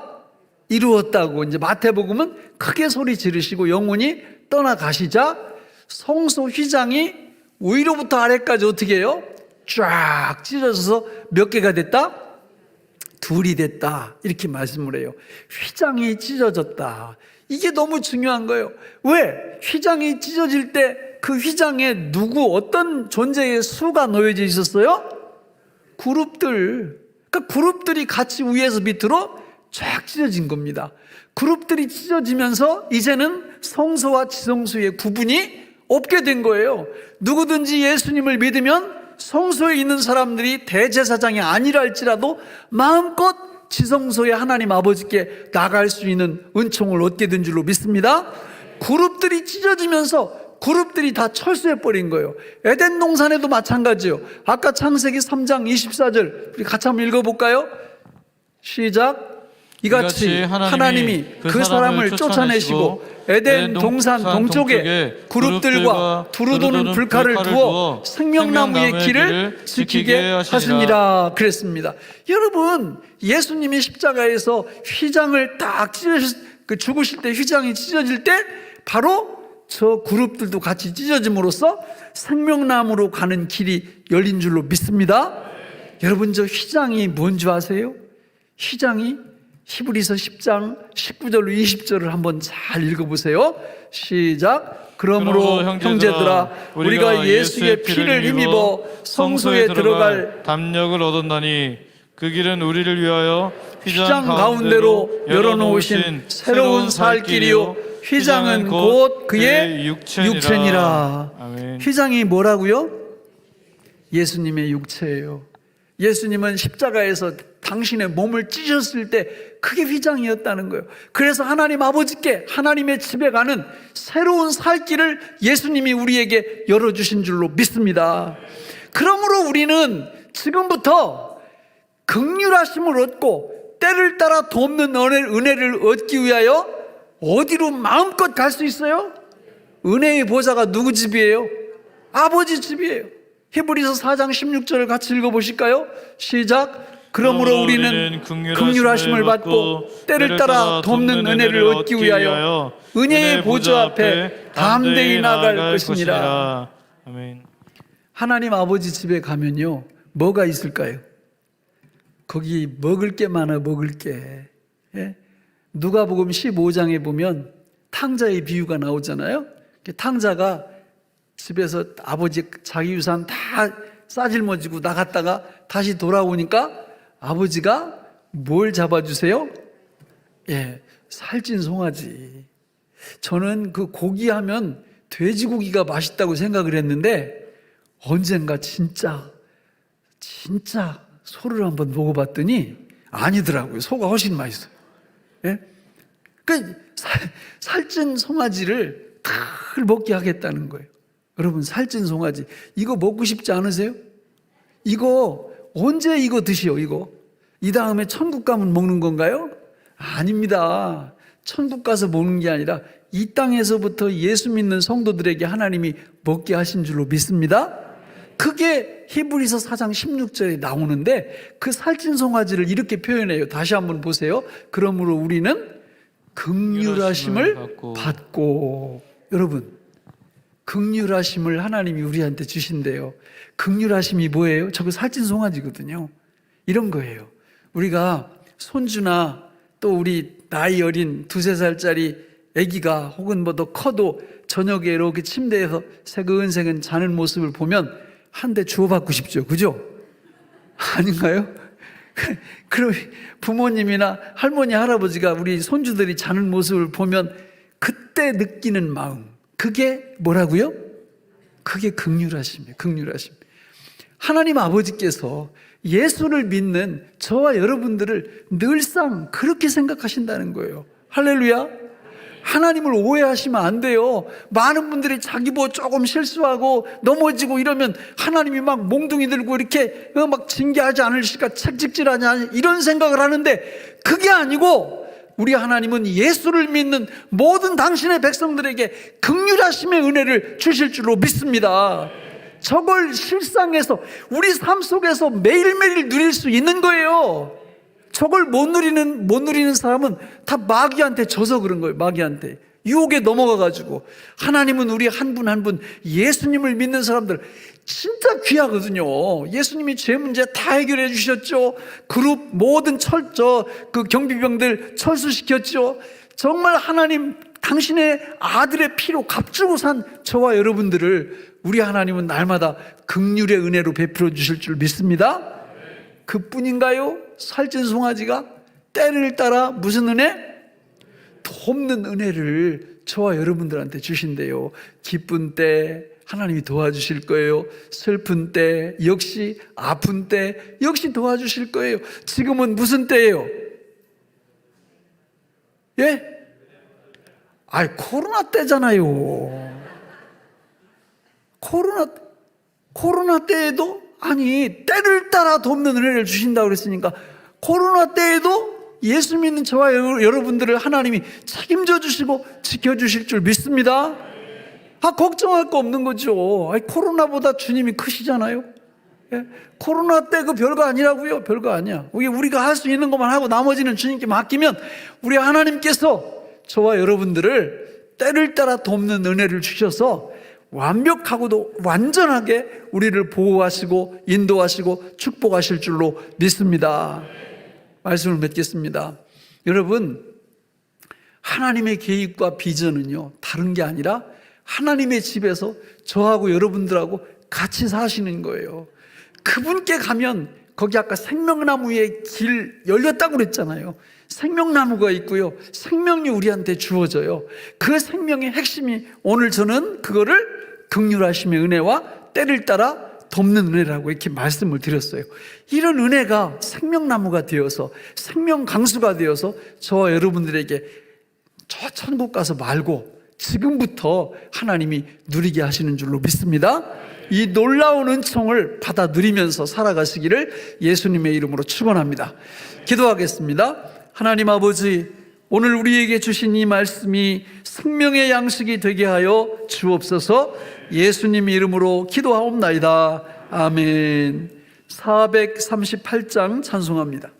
이루었다고, 이제 마태복음은 크게 소리 지르시고 영혼이 떠나가시자 성소 휘장이 위로부터 아래까지 어떻게 해요? 쫙 찢어져서 몇 개가 됐다? 둘이 됐다. 이렇게 말씀을 해요. 휘장이 찢어졌다. 이게 너무 중요한 거예요. 왜? 휘장이 찢어질 때 그 휘장에 누구 어떤 존재의 수가 놓여져 있었어요? 그룹들. 그러니까 그룹들이 같이 위에서 밑으로 쫙 찢어진 겁니다. 그룹들이 찢어지면서 이제는 성소와 지성소의 구분이 없게 된 거예요. 누구든지 예수님을 믿으면 성소에 있는 사람들이 대제사장이 아니라 할지라도 마음껏 지성소에 하나님 아버지께 나갈 수 있는 은총을 얻게 된 줄로 믿습니다. 그룹들이 찢어지면서 그룹들이 다 철수해버린 거예요. 에덴 동산에도 마찬가지요. 아까 창세기 3장 24절 우리 같이 한번 읽어볼까요? 시작. 이같이 하나님이 그 사람을 쫓아내시고 에덴 동산 동쪽에 그룹들과 두루 도는 불칼을 두어 생명나무의 길을 지키게 하시니라 그랬습니다. 여러분, 예수님이 십자가에서 휘장을 딱 죽으실 때 휘장이 찢어질 때 바로 저 그룹들도 같이 찢어짐으로써 생명나무로 가는 길이 열린 줄로 믿습니다. 여러분, 저 휘장이 뭔지 아세요? 휘장이 히브리서 10장 19절로 20절을 한번 잘 읽어보세요. 시작. 그러므로 형제들아 우리가 예수의 피를 힘입어 성소에 들어갈 담력을 얻었나니 그 길은 우리를 위하여 휘장 가운데로 열어놓으신 새로운 살 길이요 휘장은 곧 그의 육체니라. 아멘. 휘장이 뭐라고요? 예수님의 육체예요. 예수님은 십자가에서 당신의 몸을 찢으셨을 때 그게 휘장이었다는 거예요. 그래서 하나님 아버지께 하나님의 집에 가는 새로운 살 길을 예수님이 우리에게 열어주신 줄로 믿습니다. 그러므로 우리는 지금부터 긍휼하심을 얻고 때를 따라 돕는 은혜를 얻기 위하여 어디로 마음껏 갈 수 있어요? 은혜의 보좌가 누구 집이에요? 아버지 집이에요. 히브리서 4장 16절을 같이 읽어보실까요? 시작. 그러므로 우리는 긍휼하심을 받고 때를 따라 돕는 은혜를 얻기 위하여 은혜의 보좌 앞에 담대히 나아갈 것이니라. 아멘. 하나님 아버지 집에 가면요, 뭐가 있을까요? 거기 먹을 게 많아, 먹을 게. 예? 누가복음 15장에 보면 탕자의 비유가 나오잖아요. 탕자가 집에서 아버지 자기 유산 다 싸질머지고 나갔다가 다시 돌아오니까 아버지가 뭘 잡아주세요? 예, 살찐 송아지. 저는 그 고기 하면 돼지고기가 맛있다고 생각을 했는데 언젠가 진짜 소를 한번 먹어봤더니 아니더라고요. 소가 훨씬 맛있어요. 예? 그 살찐 송아지를 다 먹게 하겠다는 거예요. 여러분, 살찐 송아지 이거 먹고 싶지 않으세요? 이거 언제 이거 드시오? 이거 이 다음에 천국 가면 먹는 건가요? 아닙니다. 천국 가서 먹는 게 아니라 이 땅에서부터 예수 믿는 성도들에게 하나님이 먹게 하신 줄로 믿습니다. 그게 히브리서 4장 16절에 나오는데 그 살찐 송아지를 이렇게 표현해요. 다시 한번 보세요. 그러므로 우리는 긍휼하심을 받고. 여러분, 긍휼하심을 하나님이 우리한테 주신대요. 긍휼하심이 뭐예요? 저거 살찐 송아지거든요. 이런 거예요. 우리가 손주나 또 우리 나이 어린 2-3살짜리 아기가 혹은 뭐 더 커도 저녁에 이렇게 침대에서 새근새근 자는 모습을 보면 한 대 주워받고 싶죠. 그죠? 아닌가요? 그럼 부모님이나 할머니, 할아버지가 우리 손주들이 자는 모습을 보면 그때 느끼는 마음, 그게 뭐라고요? 그게 긍휼하심이에요. 긍휼하심. 하나님 아버지께서 예수를 믿는 저와 여러분들을 늘상 그렇게 생각하신다는 거예요. 할렐루야. 하나님을 오해하시면 안 돼요. 많은 분들이 자기 뭐 조금 실수하고 넘어지고 이러면 하나님이 막 몽둥이 들고 이렇게 막 징계하지 않으실까, 책찍질하지 않으실까 이런 생각을 하는데 그게 아니고 우리 하나님은 예수를 믿는 모든 당신의 백성들에게 긍휼하심의 은혜를 주실 줄로 믿습니다. 저걸 실상에서 우리 삶 속에서 매일매일 누릴 수 있는 거예요. 저걸 못 누리는 사람은 다 마귀한테 져서 그런 거예요. 마귀한테 유혹에 넘어가가지고. 하나님은 우리 한 분 한 분 예수님을 믿는 사람들 진짜 귀하거든요. 예수님이 죄 문제 다 해결해 주셨죠. 그룹 모든 그 경비병들 철수시켰죠. 정말 하나님 당신의 아들의 피로 값주고 산 저와 여러분들을 우리 하나님은 날마다 긍휼의 은혜로 베풀어 주실 줄 믿습니다. 그뿐인가요? 살찐 송아지가 때를 따라 무슨 은혜? 돕는 은혜를 저와 여러분들한테 주신대요. 기쁜 때 하나님이 도와주실 거예요. 슬픈 때 역시, 아픈 때 역시 도와주실 거예요. 지금은 무슨 때예요? 예? 코로나 때잖아요. 코로나 때에도 때를 따라 돕는 은혜를 주신다고 그랬으니까 코로나 때에도 예수 믿는 저와 여러분들을 하나님이 책임져 주시고 지켜주실 줄 믿습니다. 걱정할 거 없는 거죠. 코로나보다 주님이 크시잖아요. 예? 코로나 때 그 별거 아니라고요. 별거 아니야. 우리가 할 수 있는 것만 하고 나머지는 주님께 맡기면 우리 하나님께서 저와 여러분들을 때를 따라 돕는 은혜를 주셔서 완벽하고도 완전하게 우리를 보호하시고 인도하시고 축복하실 줄로 믿습니다. 말씀을 맺겠습니다. 여러분, 하나님의 계획과 비전은요 다른 게 아니라 하나님의 집에서 저하고 여러분들하고 같이 사시는 거예요. 그분께 가면 거기 아까 생명나무의 길 열렸다고 그랬잖아요. 생명나무가 있고요, 생명이 우리한테 주어져요. 그 생명의 핵심이 오늘 저는 그거를 긍휼하심의 은혜와 때를 따라 돕는 은혜라고 이렇게 말씀을 드렸어요. 이런 은혜가 생명나무가 되어서 생명 강수가 되어서 저와 여러분들에게 저 천국 가서 말고 지금부터 하나님이 누리게 하시는 줄로 믿습니다. 이 놀라운 은총을 받아 누리면서 살아가시기를 예수님의 이름으로 축원합니다. 기도하겠습니다. 하나님 아버지, 오늘 우리에게 주신 이 말씀이 생명의 양식이 되게 하여 주옵소서. 예수님 이름으로 기도하옵나이다. 아멘. 438장 찬송합니다.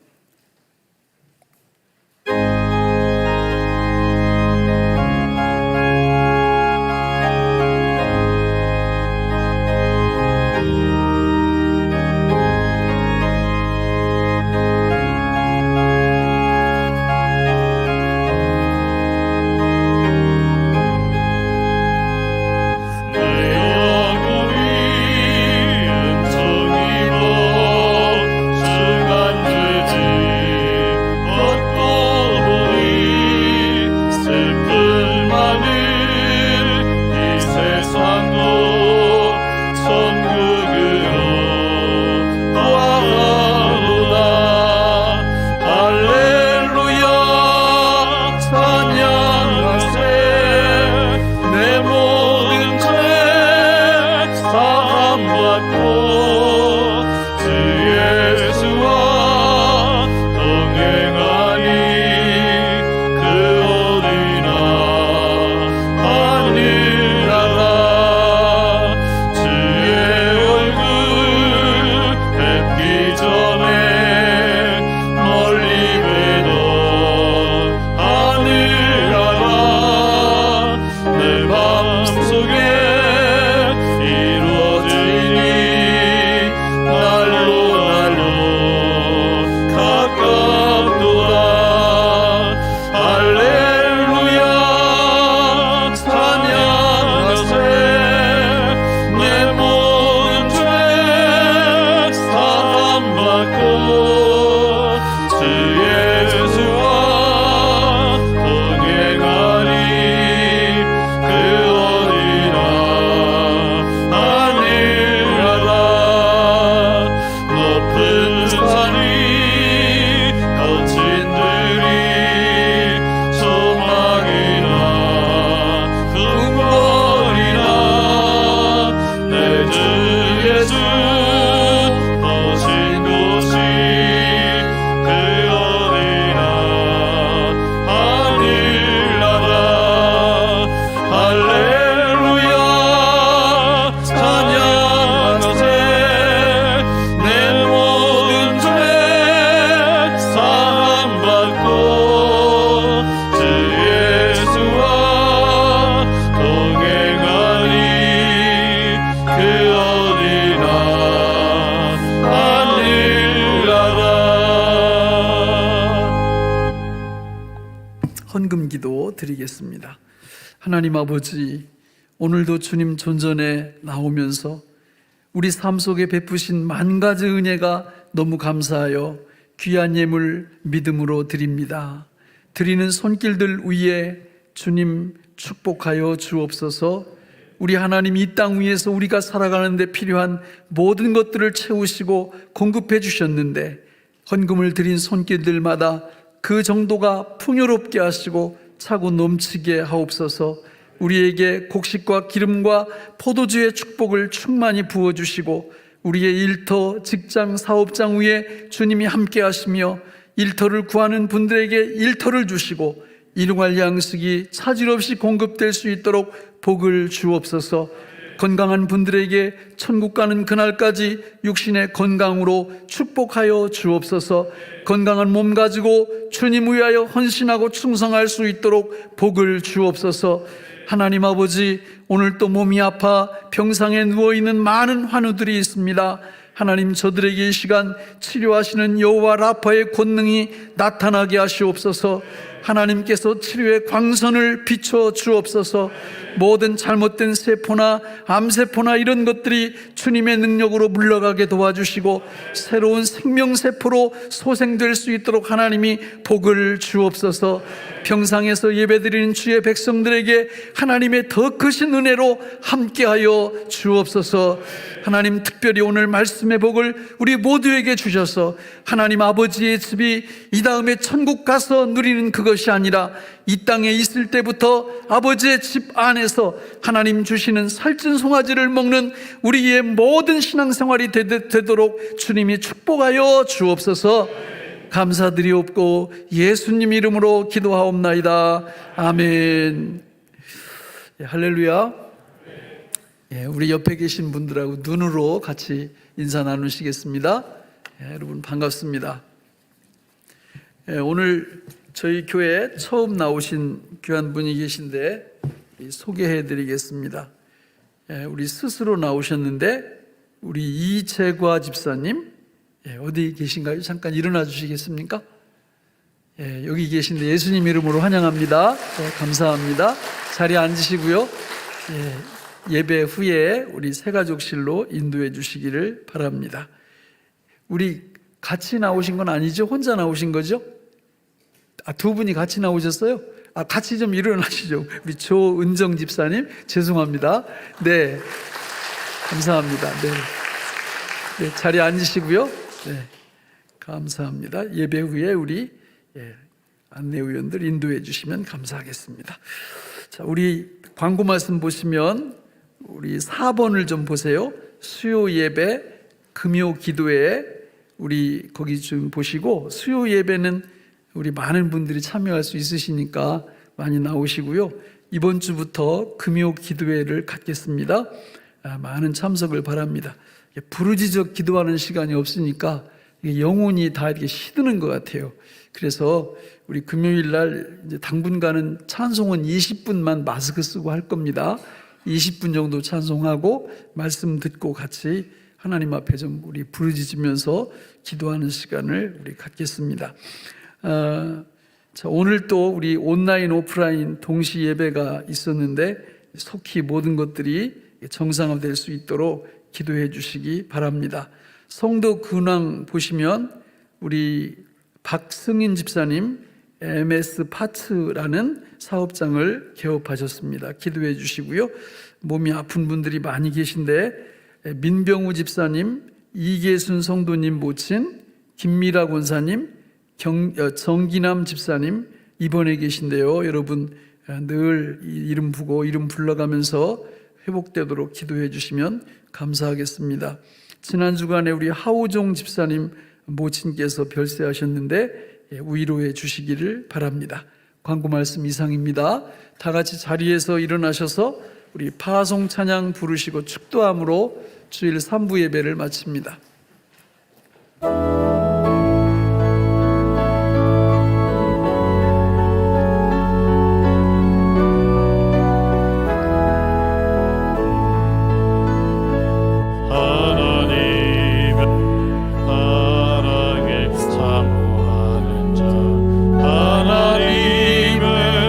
주간 주지 헌금기도 드리겠습니다. 하나님 아버지, 오늘도 주님 존전에 나오면서 우리 삶 속에 베푸신 만 가지 은혜가 너무 감사하여 귀한 예물 믿음으로 드립니다. 드리는 손길들 위에 주님 축복하여 주옵소서. 우리 하나님, 이 땅 위에서 우리가 살아가는 데 필요한 모든 것들을 채우시고 공급해 주셨는데 헌금을 드린 손길들마다 그 정도가 풍요롭게 하시고 차고 넘치게 하옵소서. 우리에게 곡식과 기름과 포도주의 축복을 충만히 부어주시고 우리의 일터, 직장, 사업장 위에 주님이 함께 하시며 일터를 구하는 분들에게 일터를 주시고 일용할 양식이 차질 없이 공급될 수 있도록 복을 주옵소서. 건강한 분들에게 천국 가는 그날까지 육신의 건강으로 축복하여 주옵소서. 건강한 몸 가지고 주님 위하여 헌신하고 충성할 수 있도록 복을 주옵소서. 하나님 아버지, 오늘 또 몸이 아파 병상에 누워있는 많은 환우들이 있습니다. 하나님, 저들에게 이 시간 치료하시는 여호와 라파의 권능이 나타나게 하시옵소서. 하나님께서 치료의 광선을 비춰 주옵소서. 모든 잘못된 세포나 암세포나 이런 것들이 주님의 능력으로 물러가게 도와주시고 새로운 생명세포로 소생될 수 있도록 하나님이 복을 주옵소서. 평상에서 예배드리는 주의 백성들에게 하나님의 더 크신 은혜로 함께하여 주옵소서. 하나님, 특별히 오늘 말씀의 복을 우리 모두에게 주셔서 하나님 아버지의 집이 이 다음에 천국 가서 누리는 그것이 아니라 이 땅에 있을 때부터 아버지의 집 안에서 하나님 주시는 살찐 송아지를 먹는 우리의 모든 신앙생활이 되도록 주님이 축복하여 주옵소서. 감사드리옵고 예수님 이름으로 기도하옵나이다. 아멘. 할렐루야. 우리 옆에 계신 분들하고 눈으로 같이 인사 나누시겠습니다. 여러분 반갑습니다. 오늘 저희 교회에 처음 나오신 귀한 분이 계신데 소개해 드리겠습니다. 우리 스스로 나오셨는데 우리 이채과 집사님, 어디 계신가요? 잠깐 일어나 주시겠습니까? 여기 계신데 예수님 이름으로 환영합니다. 감사합니다. 자리에 앉으시고요. 예배 후에 우리 새가족실로 인도해 주시기를 바랍니다. 우리 같이 나오신 건 아니죠? 혼자 나오신 거죠? 두 분이 같이 나오셨어요? 같이 좀 일어나시죠. 우리 조은정 집사님, 죄송합니다. 네, 감사합니다. 네, 자리에 앉으시고요. 네, 감사합니다. 예배 후에 우리 안내위원들 인도해 주시면 감사하겠습니다. 자, 우리 광고 말씀 보시면 우리 4번을 좀 보세요. 수요 예배, 금요 기도회, 우리 거기 좀 보시고, 수요 예배는 우리 많은 분들이 참여할 수 있으시니까 많이 나오시고요. 이번 주부터 금요 기도회를 갖겠습니다. 많은 참석을 바랍니다. 부르짖어 기도하는 시간이 없으니까 영혼이 다 이렇게 시드는 것 같아요. 그래서 우리 금요일 날 이제 당분간은 찬송은 20분만 마스크 쓰고 할 겁니다. 20분 정도 찬송하고 말씀 듣고 같이 하나님 앞에 좀 우리 부르짖으면서 기도하는 시간을 우리 갖겠습니다. 자, 오늘 또 우리 온라인 오프라인 동시 예배가 있었는데 속히 모든 것들이 정상화될 수 있도록 기도해 주시기 바랍니다. 성도 근황 보시면 우리 박승인 집사님 MS 파츠라는 사업장을 개업하셨습니다. 기도해 주시고요. 몸이 아픈 분들이 많이 계신데 민병우 집사님, 이계순 성도님 모친, 김미라 권사님, 정기남 집사님 입원해 계신데요. 여러분 늘 이름 부고 이름 불러가면서 회복되도록 기도해 주시면 감사하겠습니다. 지난 주간에 우리 하우종 집사님 모친께서 별세하셨는데 위로해 주시기를 바랍니다. 광고 말씀 이상입니다. 다 같이 자리에서 일어나셔서 우리 파송 찬양 부르시고 축도함으로 주일 3부 예배를 마칩니다. 하나님을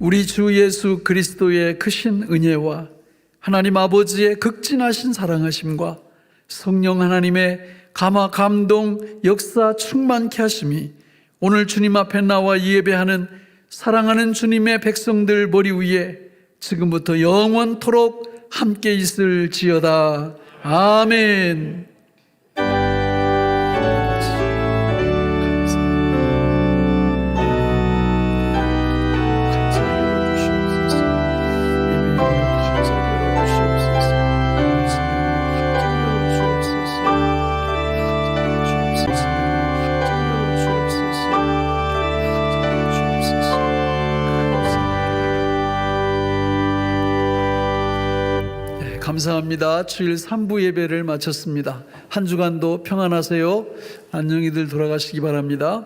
우리 주 예수 그리스도의 크신 은혜와 하나님 아버지의 극진하신 사랑하심과 성령 하나님의 감화 감동 역사 충만케 하심이 오늘 주님 앞에 나와 예배하는 사랑하는 주님의 백성들 머리 위에 지금부터 영원토록 함께 있을지어다. 아멘. 감사합니다. 주일 3부 예배를 마쳤습니다. 한 주간도 평안하세요. 안녕히들 돌아가시기 바랍니다.